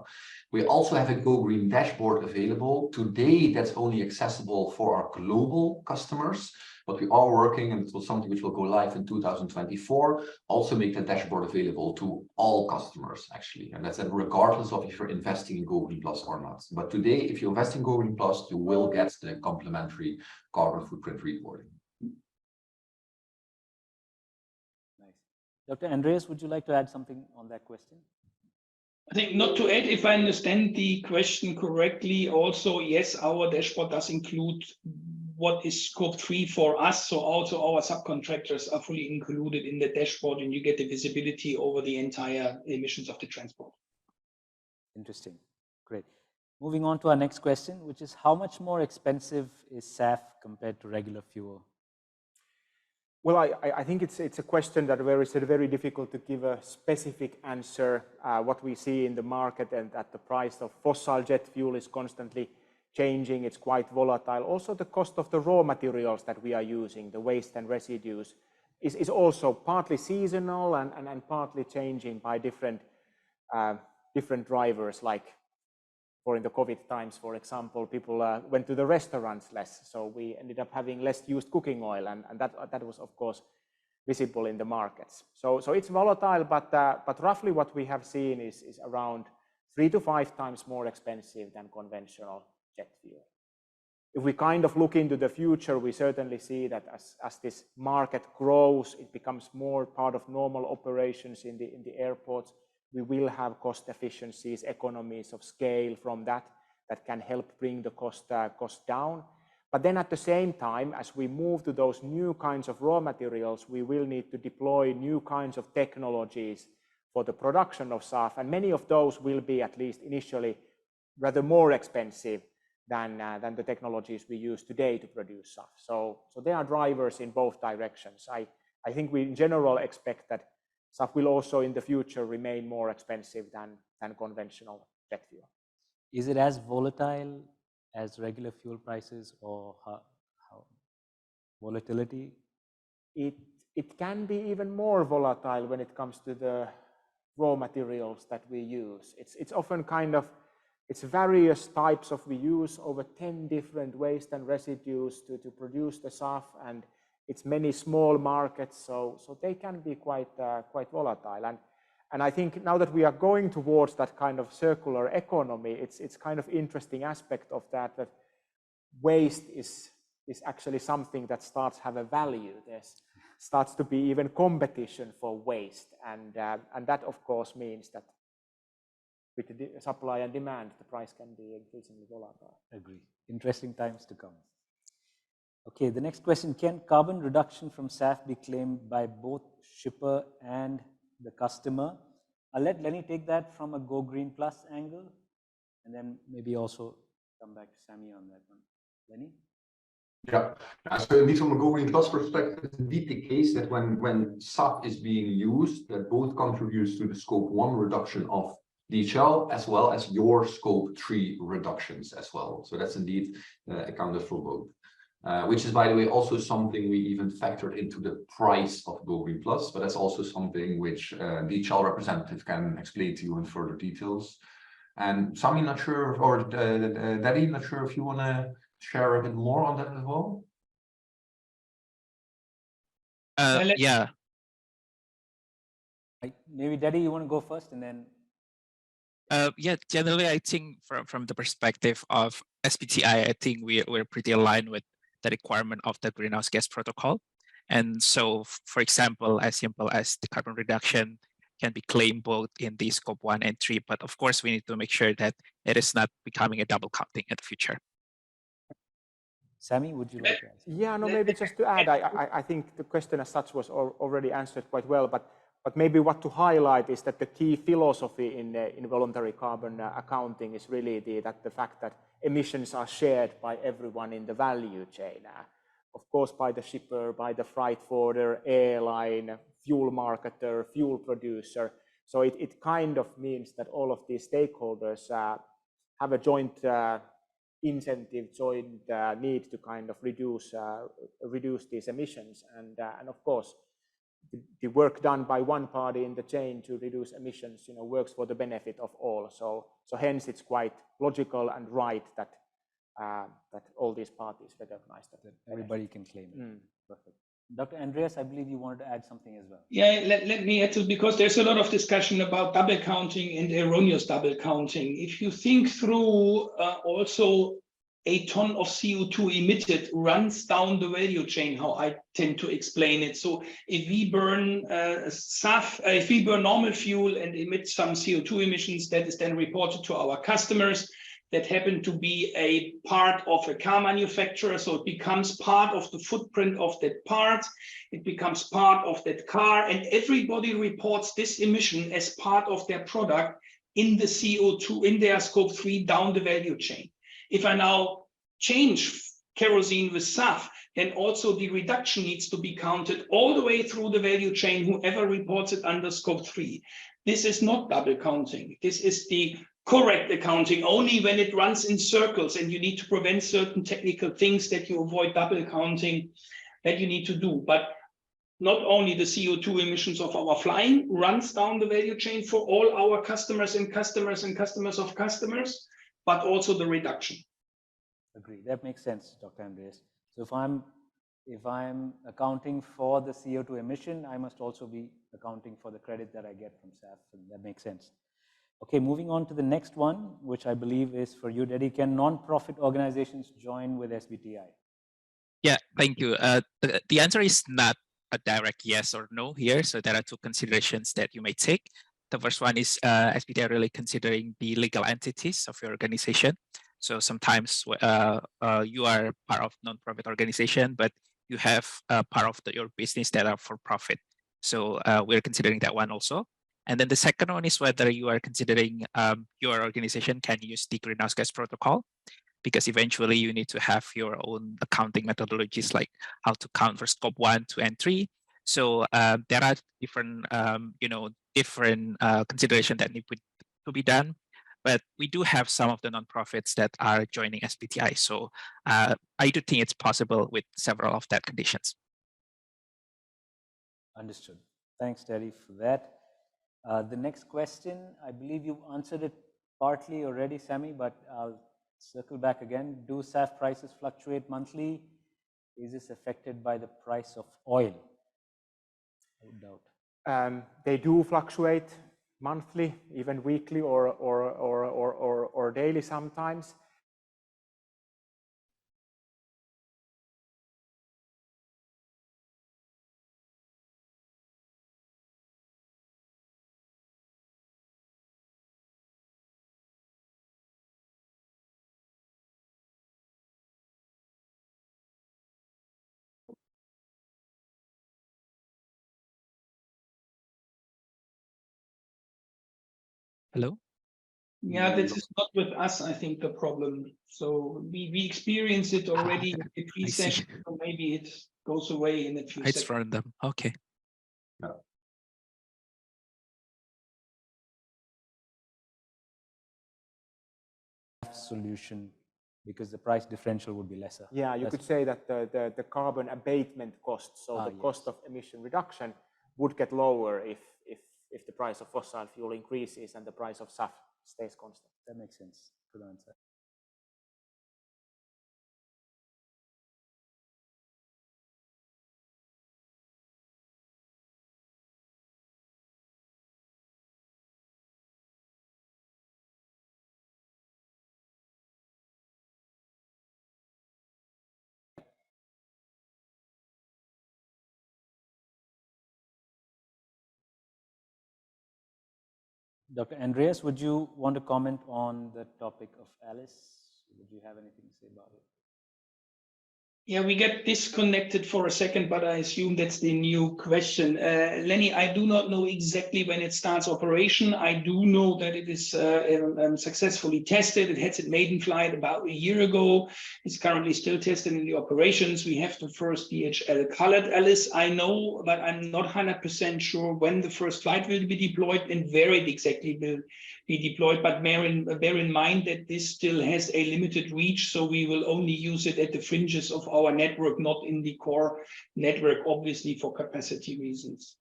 S8: We also have a Go Green dashboard available. Today, that's only accessible for our global customers, but we are working, and it was something which will go live in 2024, also make the dashboard available to all customers, actually. And that's regardless of if you're investing in Go Green Plus or not. But today, if you invest in Go Green Plus, you will get the complementary carbon footprint reporting.
S2: Nice. Dr. Andreas, would you like to add something on that question?
S4: I think not to add, if I understand the question correctly, also, yes, our dashboard does include what is Scope 3 for us. So also our subcontractors are fully included in the dashboard, and you get the visibility over the entire emissions of the transport.
S2: Interesting. Great. Moving on to our next question, which is how much more expensive is SAF compared to regular fuel?
S7: Well, I think it's a question that is very difficult to give a specific answer. What we see in the market and that the price of fossil jet fuel is constantly changing. It's quite volatile. Also, the cost of the raw materials that we are using, the waste and residues, is also partly seasonal and partly changing by different drivers. Like, or in the COVID times, for example, people went to the restaurants less, so we ended up having less used cooking oil, and that was of course visible in the markets. So it's volatile, but roughly what we have seen is around 3 to 5 times more expensive than conventional jet fuel. If we kind of look into the future, we certainly see that as this market grows, it becomes more part of normal operations in the airports. We will have cost efficiencies, economies of scale from that can help bring the cost down. But then at the same time, as we move to those new kinds of raw materials, we will need to deploy new kinds of technologies for the production of SAF, and many of those will be, at least initially, rather more expensive than the technologies we use today to produce SAF. So there are drivers in both directions. I think we in general expect that SAF will also in the future remain more expensive than conventional jet fuel.
S2: Is it as volatile as regular fuel prices, or how volatility?
S7: It can be even more volatile when it comes to the raw materials that we use. It's often kind of, it's various types of, we use over 10 different waste and residues to produce the SAF, and it's many small markets, so they can be quite volatile. And I think now that we are going towards that kind of circular economy, it's kind of interesting aspect of that waste is actually something that starts to have a value. There starts to be even competition for waste, and that of course means that with the supply and demand, the price can be increasingly volatile.
S2: Agree. Interesting times to come. Okay, the next question, can carbon reduction from SAF be claimed by both shipper and the customer? I'll let Lenny take that from a Go Green Plus angle, and then maybe also come back to Sami on that one. Lenny?
S8: Yeah, so indeed from a Go Green Plus perspective, it's indeed the case that when SAF is being used, that both contributes to the Scope 1 reduction of DHL as well as your Scope 3 reductions as well. So that's indeed accounted for both. Which is, by the way, also something we even factored into the price of Go Green Plus, but that's also something which DHL representative can explain to you in further details. And Sami, not sure, or Dedy, not sure if you want to share a bit more on that as well.
S5: Yeah.
S2: Maybe Dedy, you want to go first, and then.
S5: Yeah, generally, I think from the perspective of SBTi, I think we're pretty aligned with the requirement of the greenhouse gas protocol. And so, for example, as simple as the carbon reduction can be claimed both in the Scope 1 and 3, but of course, we need to make sure that it is not becoming a double counting in the future.
S2: Sami, would you like to answer?
S7: Yeah, no, maybe just to add, I think the question as such was already answered quite well, but maybe what to highlight is that the key philosophy in voluntary carbon accounting is really the fact that emissions are shared by everyone in the value chain. Of course, by the shipper, by the freight forwarder, airline, fuel marketer, fuel producer. So it kind of means that all of these stakeholders have a joint incentive, joint need to kind of reduce these emissions, and of course the work done by one party in the chain to reduce emissions, works for the benefit of all. So hence it's quite logical and right that that all these parties recognize that
S2: everybody can claim it. Perfect. Dr.Andreas, I believe you wanted to add something as well.
S4: Yeah, let me add to, because there's a lot of discussion about double counting and erroneous double counting. If you think through, also a ton of CO2 emitted runs down the value chain, how I tend to explain it. So if we burn SAF, if we burn normal fuel and emit some CO2 emissions, that is then reported to our customers that happen to be a part of a car manufacturer. So it becomes part of the footprint of that part. It becomes part of that car, and everybody reports this emission as part of their product in the CO2, in their scope 3 down the value chain. If I now change kerosene with SAF, then also the reduction needs to be counted all the way through the value chain, whoever reports it under scope 3. This is not double counting. This is the correct accounting, only when it runs in circles and you need to prevent certain technical things that you avoid double counting that you need to do. But not only the CO2 emissions of our flying runs down the value chain for all our customers and customers and customers of customers, but also the reduction.
S2: Agree. That makes sense, Dr. Andreas. So if I'm accounting for the CO2 emission, I must also be accounting for the credit that I get from SAF. So that makes sense. Okay, moving on to the next one, which I believe is for you, Dedy. Can non-profit organizations join with SBTI?
S5: Yeah, thank you. The answer is not a direct yes or no here. So there are two considerations that you may take. The first one is SBTI really considering the legal entities of your organization. So sometimes you are part of non-profit organization, but you have part of your business that are for profit. So we're considering that one also. And then the second one is whether you are considering your organization can use the greenhouse gas protocol, because eventually you need to have your own accounting methodologies, like how to count for scope 1, 2, and 3. So there are different, different considerations that need to be done. But we do have some of the nonprofits that are joining SBTI. So I do think it's possible with several of that conditions.
S2: Understood. Thanks, Dedy, for that. The next question, I believe you've answered it partly already, Sami, but I'll circle back again. Do SAF prices fluctuate monthly? Is this affected by the price of oil? No doubt.
S7: They do fluctuate monthly, even weekly or daily sometimes.
S5: Hello?
S4: Yeah, this is not with us, I think, the problem. So we experience it already in the pre-session, so maybe it goes away in a few seconds.
S5: It's random. Okay.
S2: Solution, because the price differential would be lesser.
S7: Yeah, you could say that the carbon abatement cost, so the cost of emission reduction, would get lower if the price of fossil fuel increases and the price of SAF stays constant.
S2: That makes sense. Good answer. Dr. Andreas, would you want to comment on the topic of Alice? Would you have anything to say about it?
S4: Yeah, we get disconnected for a second, but I assume that's the new question. Lenny, I do not know exactly when it starts operation. I do know that it is successfully tested. It had its maiden flight about a year ago. It's currently still tested in the operations. We have the first DHL colored Alice, I know, but I'm not 100% sure when the first flight will be deployed and where it exactly will be deployed. But bear in mind that this still has a limited reach, so we will only use it at the fringes of our network, not in the core network, obviously for capacity reasons.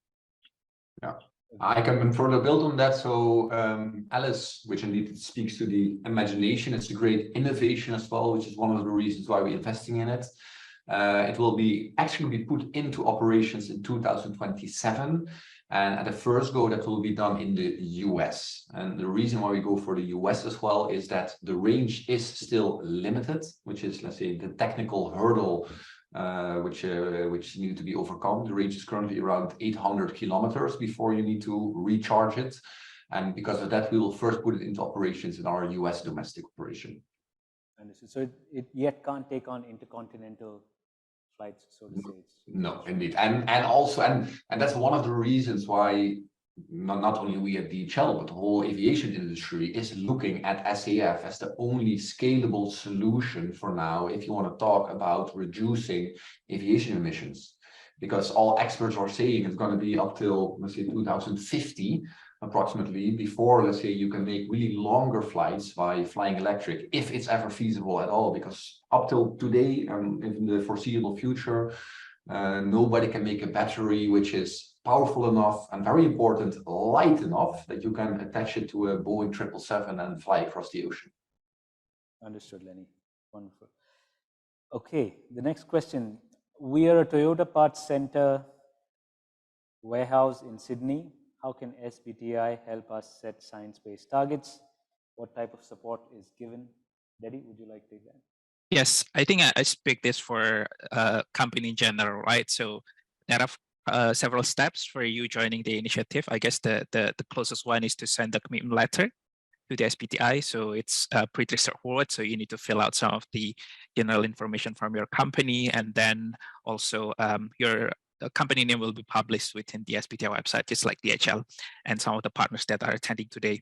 S8: Yeah, I can further build on that. So Alice, which indeed speaks to the imagination, it's a great innovation as well, which is one of the reasons why we're investing in it. It will actually be put into operations in 2027. And at the first go, that will be done in the US. And the reason why we go for the US as well is that the range is still limited, which is, let's say, the technical hurdle which need to be overcome. The range is currently around 800 kilometers before you need to recharge it. And because of that, we will first put it into operations in our US domestic operation.
S2: Understood. So it yet can't take on intercontinental flights, so to say.
S8: No, indeed. And also, and that's one of the reasons why not only we at DHL, but the whole aviation industry is looking at SAF as the only scalable solution for now if you want to talk about reducing aviation emissions. Because all experts are saying it's going to be up till, let's say, 2050 approximately before, let's say, you can make really longer flights by flying electric, if it's ever feasible at all. Because up till today, in the foreseeable future, nobody can make a battery which is powerful enough and, very important, light enough that you can attach it to a Boeing 777 and fly across the ocean.
S2: Understood, Lenny. Wonderful. Okay, the next question. We are a Toyota Parts Center warehouse in Sydney. How can SBTI help us set science-based targets? What type of support is given? Dedy, would you like to take that?
S5: Yes, I think I speak this for company in general, right? So there are several steps for you joining the initiative. I guess the closest one is to send a commitment letter to the SBTI. So it's pretty straightforward. So you need to fill out some of the general information from your company, and then also your company name will be published within the SBTI website, just like DHL and some of the partners that are attending today.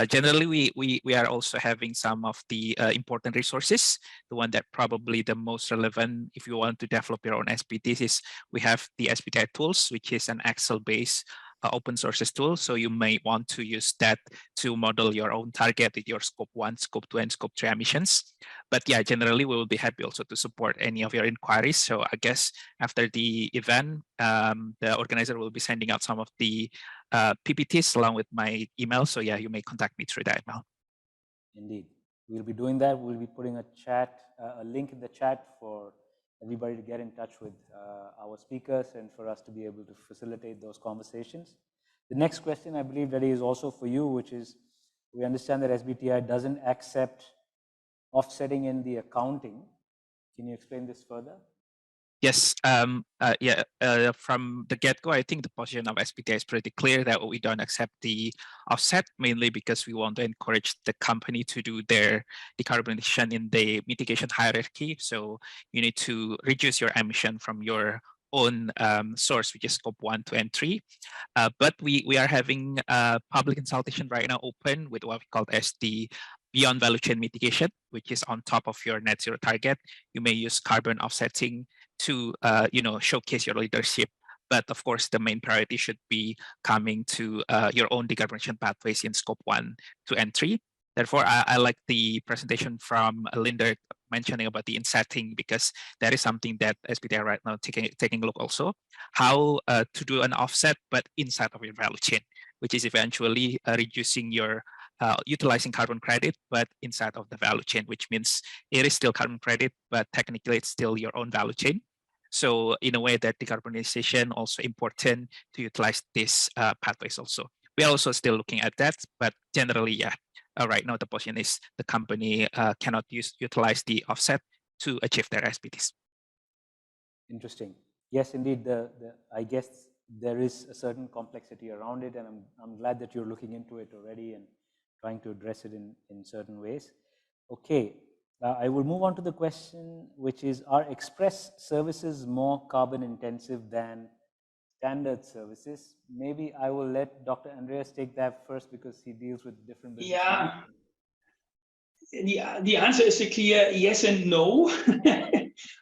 S5: Generally, we are also having some of the important resources. The one that probably the most relevant if you want to develop your own SBTs is we have the SBTI tools, which is an Excel-based open sources tool. So you may want to use that to model your own target with your scope 1, scope 2, and scope 3 emissions. But yeah, generally we will be happy also to support any of your inquiries. So I guess after the event, the organizer will be sending out some of the PPTs along with my email. So yeah, you may contact me through that email.
S2: Indeed, we'll be doing that. We'll be putting a link in the chat for everybody to get in touch with our speakers and for us to be able to facilitate those conversations. The next question, I believe, Dedy, is also for you, which is, we understand that SBTI doesn't accept offsetting in the accounting. Can you explain this further?
S5: Yes, from the get-go, I think the position of SBTI is pretty clear that we don't accept the offset, mainly because we want to encourage the company to do their decarbonization in the mitigation hierarchy. So you need to reduce your emission from your own source, which is scope 1, 2, and 3. But we are having public consultation right now open with what we call as the beyond value chain mitigation, which is on top of your net zero target. You may use carbon offsetting to showcase your leadership. But of course, the main priority should be coming to your own decarbonization pathways in scope 1, 2, and 3. Therefore, I like the presentation from Leendert mentioning about the insetting, because that is something that SBTI right now taking a look also, how to do an offset, but inside of your value chain, which is eventually reducing your utilizing carbon credit, but inside of the value chain, which means it is still carbon credit, but technically it's still your own value chain. So in a way that decarbonization also important to utilize these pathways also. We are also still looking at that, but generally, yeah, right now the position is the company cannot utilize the offset to achieve their SBTs.
S2: Interesting. Yes, indeed. I guess there is a certain complexity around it, and I'm glad that you're looking into it already and trying to address it in certain ways. Okay, I will move on to the question, which is, are express services more carbon intensive than standard services? Maybe I will let Dr. Andreas take that first because he deals with different business models.
S4: The answer is a clear yes and no.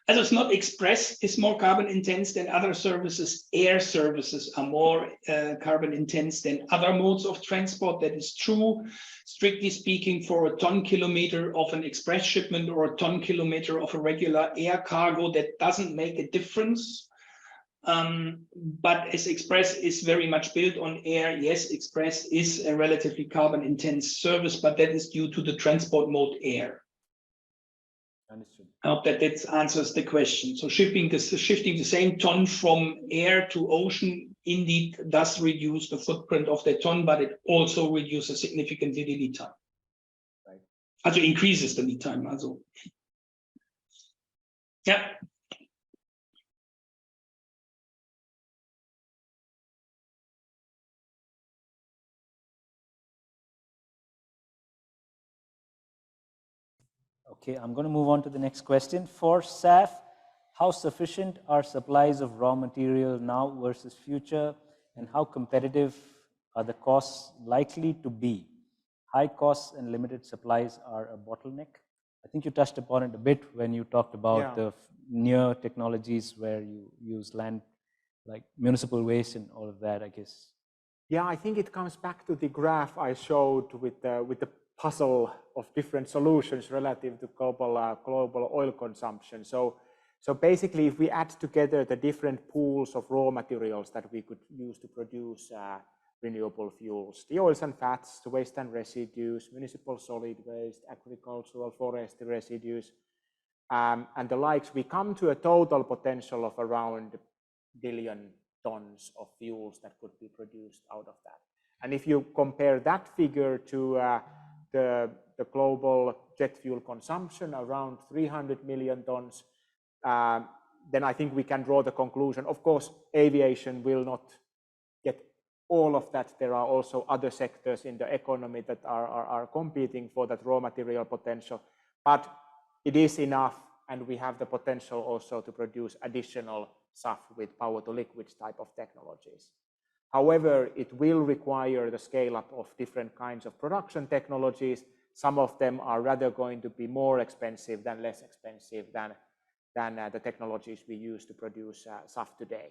S4: As it's not express is more carbon intense than other services. Air services are more carbon intense than other modes of transport. That is true. Strictly speaking, for a ton kilometer of an express shipment or a ton kilometer of a regular air cargo, that doesn't make a difference. But as Express is very much built on air, yes, Express is a relatively carbon intense service, but that is due to the transport mode air.
S2: Understood.
S4: I hope that answers the question. So shifting the same ton from air to ocean indeed does reduce the footprint of the ton, but it also reduces significantly the lead time.
S2: Right.
S4: Also increases the lead time. Also. Yeah.
S2: Okay, I'm going to move on to the next question. For SAF, how sufficient are supplies of raw material now versus future, and how competitive are the costs likely to be? High costs and limited supplies are a bottleneck. I think you touched upon it a bit when you talked about the near technologies where you use land, like municipal waste and all of that, I guess.
S7: Yeah, I think it comes back to the graph I showed with the puzzle of different solutions relative to global oil consumption. So basically, if we add together the different pools of raw materials that we could use to produce renewable fuels, the oils and fats, the waste and residues, municipal solid waste, agricultural forestry residues, and the likes, we come to a total potential of around 1 billion tons of fuels that could be produced out of that. And if you compare that figure to the global jet fuel consumption, around 300 million tons, then I think we can draw the conclusion. Of course, aviation will not get all of that. There are also other sectors in the economy that are competing for that raw material potential, but it is enough, and we have the potential also to produce additional SAF with power to liquids type of technologies. However, it will require the scale up of different kinds of production technologies. Some of them are rather going to be more expensive than less expensive than the technologies we use to produce SAF today.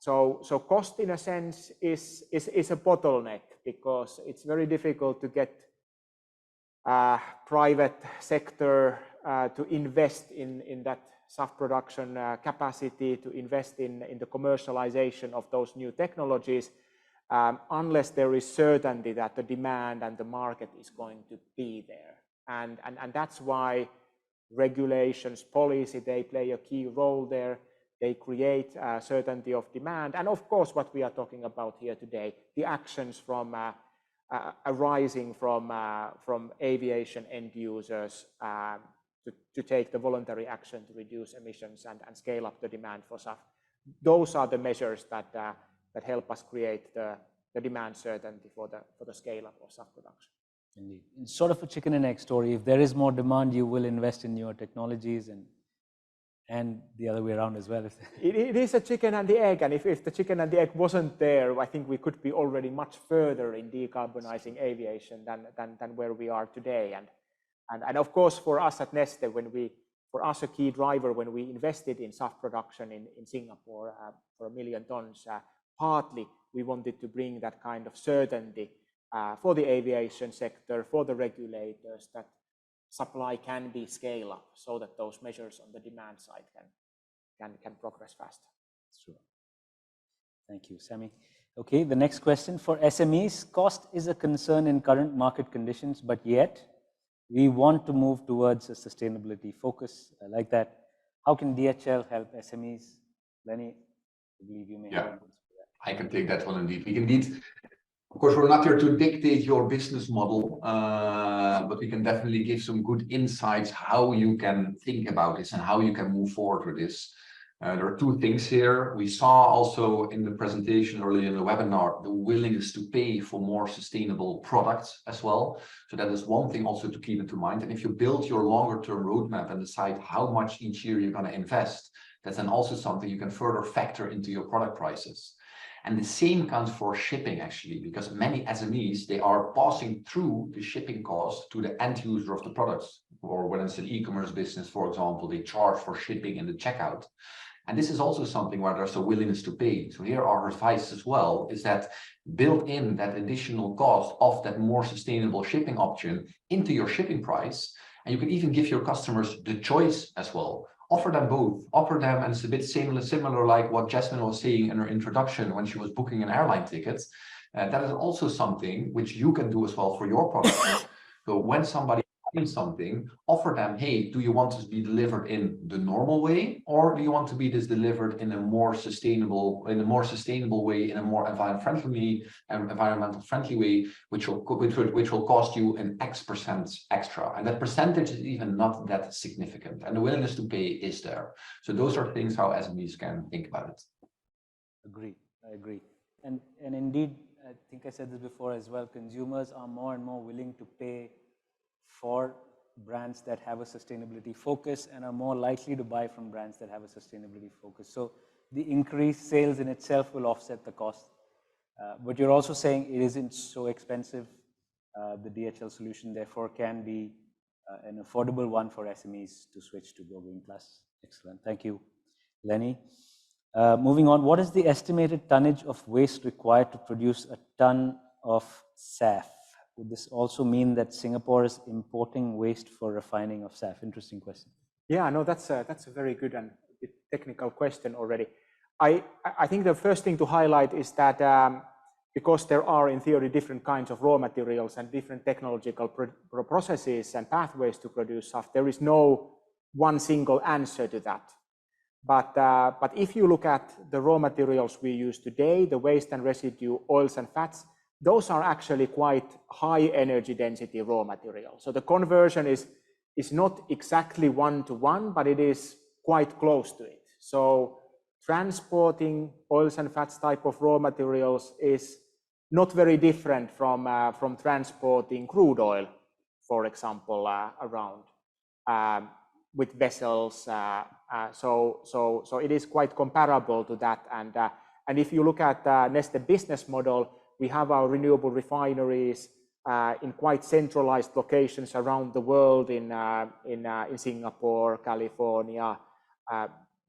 S7: So cost, in a sense, is a bottleneck, because it's very difficult to get private sector to invest in that SAF production capacity, to invest in the commercialization of those new technologies, unless there is certainty that the demand and the market is going to be there. And that's why regulations, policy, they play a key role there. They create certainty of demand. And of course, what we are talking about here today, the actions from arising from aviation end users to take the voluntary action to reduce emissions and scale up the demand for SAF. Those are the measures that help us create the demand certainty for the scale up of SAF production.
S2: Indeed. It's sort of a chicken and egg story. If there is more demand, you will invest in newer technologies, and the other way around as well.
S7: It is a chicken and the egg, and if the chicken and the egg wasn't there, I think we could be already much further in decarbonizing aviation than where we are today. And of course, for us at Neste, for us a key driver when we invested in SAF production in Singapore for 1 million tons, partly we wanted to bring that kind of certainty for the aviation sector, for the regulators, that supply can be scaled up so that those measures on the demand side can progress faster.
S2: Sure. Thank you, Sami. Okay, the next question. For SMEs, cost is a concern in current market conditions, but yet we want to move towards a sustainability focus. I like that. How can DHL help SMEs? Lenny, I believe you may have.
S8: I can take that one indeed. We indeed, of course, we're not here to dictate your business model, but we can definitely give some good insights how you can think about this and how you can move forward with this. There are two things here. We saw also in the presentation earlier in the webinar, the willingness to pay for more sustainable products as well. So that is one thing also to keep into mind. And if you build your longer term roadmap and decide how much each year you're going to invest, that's then also something you can further factor into your product prices. And the same counts for shipping actually, because many SMEs, they are passing through the shipping cost to the end user of the products. Or when it's an e-commerce business, for example, they charge for shipping in the checkout. And this is also something where there's a willingness to pay. So here our advice as well is that build in that additional cost of that more sustainable shipping option into your shipping price. And you can even give your customers the choice as well. Offer them both, offer them, and it's a bit similar like what Yasmin was saying in her introduction when she was booking an airline ticket. That is also something which you can do as well for your product. So when somebody something, offer them, hey, do you want to be delivered in the normal way, or do you want to be delivered in a more sustainable way, in a more environmental friendly way, which will cost you an X% extra, and that percentage is even not that significant, and the willingness to pay is there. So those are things how SMEs can think about it.
S2: I agree. And indeed, I think I said this before as well, consumers are more and more willing to pay for brands that have a sustainability focus and are more likely to buy from brands that have a sustainability focus. So the increased sales in itself will offset the cost. But you're also saying it isn't so expensive. The DHL solution therefore can be an affordable one for SMEs to switch to Go Green Plus. Excellent. Thank you, Lenny. Moving on, what is the estimated tonnage of waste required to produce a ton of SAF? Would this also mean that Singapore is importing waste for refining of SAF? Interesting question.
S7: Yeah, no, that's a very good and technical question already. I think the first thing to highlight is that because there are in theory different kinds of raw materials and different technological processes and pathways to produce SAF, there is no one single answer to that. But if you look at the raw materials we use today, the waste and residue oils and fats, those are actually quite high energy density raw materials. So the conversion is not exactly 1-to-1, but it is quite close to it. So transporting oils and fats type of raw materials is not very different from transporting crude oil, for example, around with vessels. So it is quite comparable to that. And if you look at Neste business model, we have our renewable refineries in quite centralized locations around the world in Singapore, California,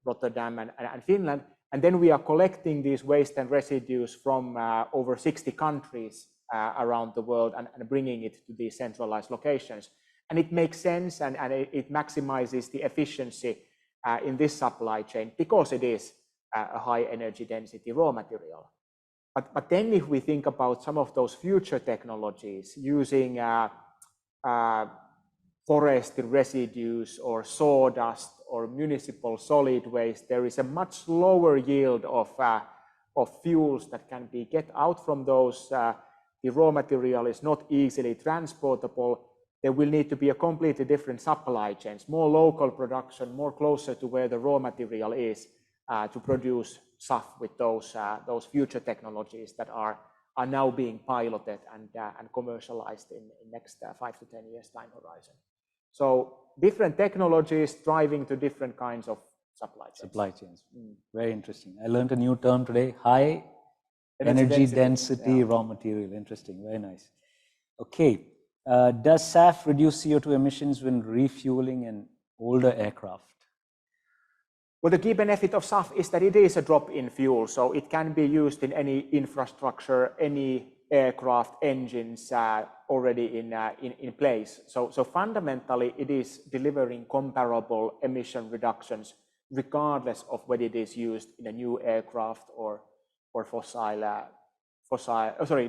S7: Rotterdam, and Finland. And then we are collecting these waste and residues from over 60 countries around the world and bringing it to these centralized locations. And it makes sense and it maximizes the efficiency in this supply chain because it is a high energy density raw material. But then if we think about some of those future technologies using forest residues or sawdust or municipal solid waste, there is a much lower yield of fuels that can be get out from those. The raw material is not easily transportable. There will need to be a completely different supply chains, more local production, more closer to where the raw material is to produce SAF with those future technologies that are now being piloted and commercialized in next 5 to 10 years time horizon. So different technologies driving to different kinds of supply chains.
S2: Very interesting. I learned a new term today, high energy density raw material. Interesting, very nice. Okay, does SAF reduce CO2 emissions when refueling an older aircraft?
S7: Well, the key benefit of SAF is that it is a drop-in fuel, so it can be used in any infrastructure, any aircraft engines already in place. So fundamentally, it is delivering comparable emission reductions, regardless of whether it is used in a new aircraft or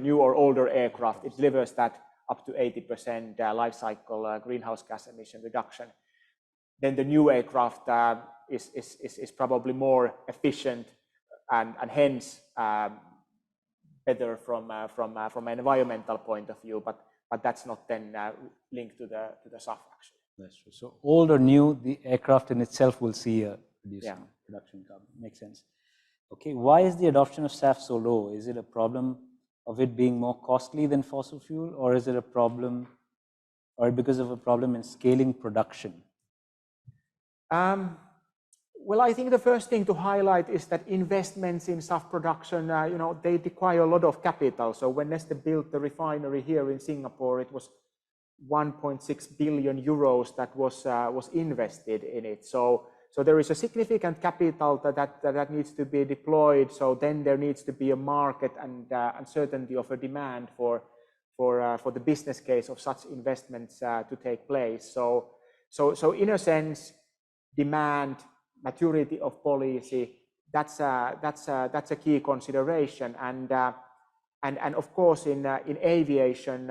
S7: new or older aircraft. It delivers that up to 80% life cycle greenhouse gas emission reduction. Then the new aircraft is probably more efficient and hence better from an environmental point of view, but that's not then linked to the SAF actually.
S2: That's true. So old or new, the aircraft in itself will see a reduction. production carbon. Makes sense. Okay, why is the adoption of SAF so low? Is it a problem of it being more costly than fossil fuel, or is it a problem, or because of a problem in scaling production?
S7: Well, I think the first thing to highlight is that investments in SAF production, they require a lot of capital. So when Neste built the refinery here in Singapore, it was 1.6 billion euros that was invested in it. So there is a significant capital that needs to be deployed. So then there needs to be a market and uncertainty of a demand for the business case of such investments to take place. So in a sense, demand, maturity of policy, that's a key consideration. And of course, in aviation,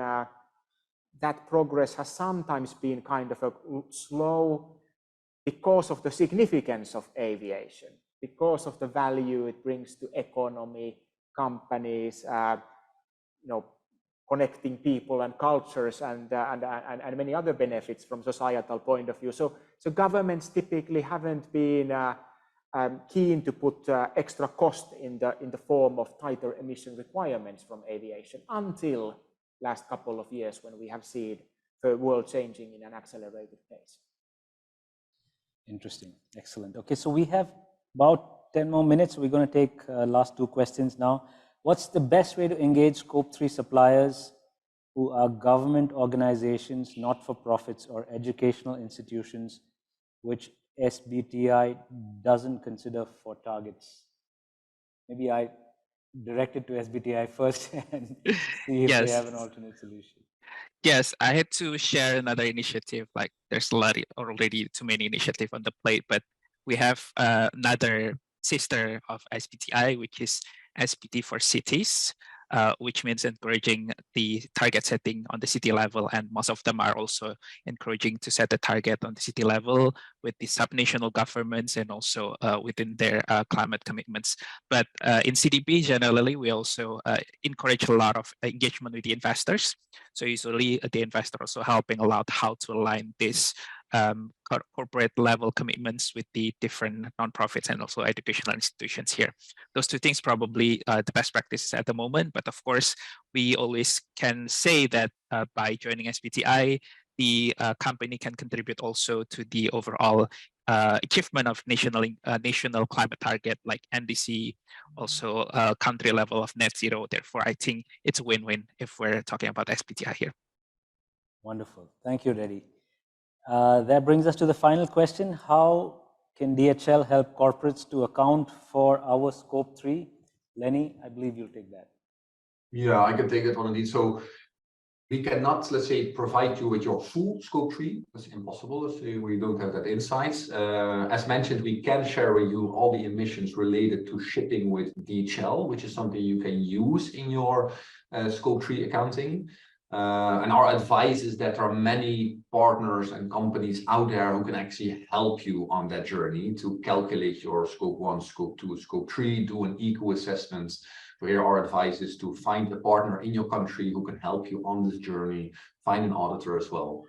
S7: that progress has sometimes been kind of a slow because of the significance of aviation, because of the value it brings to economy, companies, connecting people and cultures, and many other benefits from societal point of view. So governments typically haven't been keen to put extra cost in the form of tighter emission requirements from aviation until last couple of years, when we have seen the world changing in an accelerated pace.
S2: Interesting. Excellent. Okay, so we have about 10 more minutes. We're going to take last two questions now. What's the best way to engage Scope 3 suppliers who are government organizations, not-for-profits, or educational institutions which SBTI doesn't consider for targets? Maybe I direct it to SBTI first and see if they have an alternate solution.
S5: Yes, I had to share another initiative. Like, there's a lot already, too many initiatives on the plate, but we have another sister of SBTI, which is SBT for cities, which means encouraging the target setting on the city level, and most of them are also encouraging to set the target on the city level with the subnational governments and also within their climate commitments. But in CDP, generally, we also encourage a lot of engagement with the investors. So usually the investor also helping a lot how to align this corporate level commitments with the different nonprofits and also educational institutions here. Those two things probably the best practices at the moment, but of course we always can say that by joining SBTI, the company can contribute also to the overall achievement of national climate target like NDC, also country level of net zero. Therefore, I think it's a win-win if we're talking about SBTI here.
S2: Wonderful. Thank you, Dedy. That brings us to the final question. How can DHL help corporates to account for our Scope 3? Lenny, I believe you'll take that.
S8: Yeah, I can take that one indeed. So we cannot, let's say, provide you with your full Scope 3. That's impossible. We don't have that insights. As mentioned, we can share with you all the emissions related to shipping with DHL, which is something you can use in your Scope 3 accounting. And our advice is that there are many partners and companies out there who can actually help you on that journey to calculate your Scope 1, Scope 2, Scope 3, do an eco assessment. So here our advice is to find a partner in your country who can help you on this journey, find an auditor as well,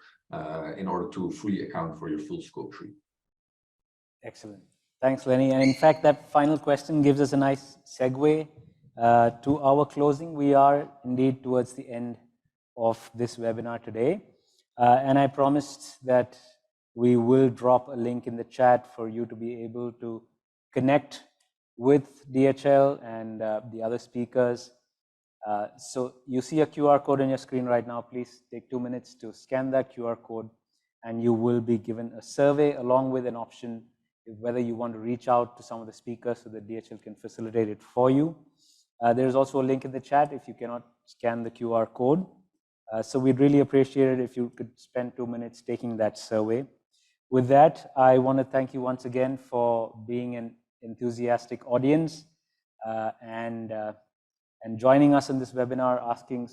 S8: in order to fully account for your full Scope 3.
S2: Excellent. Thanks, Lenny. And in fact, that final question gives us a nice segue to our closing. We are indeed towards the end of this webinar today. And I promised that we will drop a link in the chat for you to be able to connect with DHL and the other speakers. So you see a QR code on your screen right now. Please take 2 minutes to scan that QR code, and you will be given a survey along with an option whether you want to reach out to some of the speakers so that DHL can facilitate it for you. There's also a link in the chat if you cannot scan the QR code. So we'd really appreciate it if you could spend 2 minutes taking that survey. With that, I want to thank you once again for being an enthusiastic audience and joining us in this webinar, asking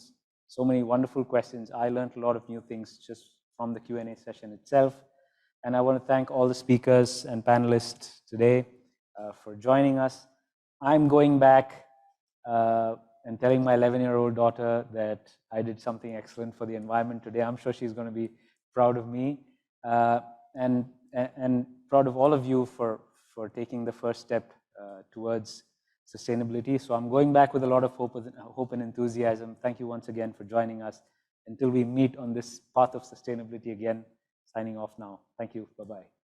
S2: so many wonderful questions. I learned a lot of new things just from the Q&A session itself. And I want to thank all the speakers and panelists today for joining us. I'm going back and telling my 11-year-old daughter that I did something excellent for the environment today. I'm sure she's going to be proud of me and proud of all of you for for taking the first step towards sustainability. So I'm going back with a lot of hope and enthusiasm. Thank you once again for joining us. Until we meet on this path of sustainability again, signing off now. Thank you. Bye-bye.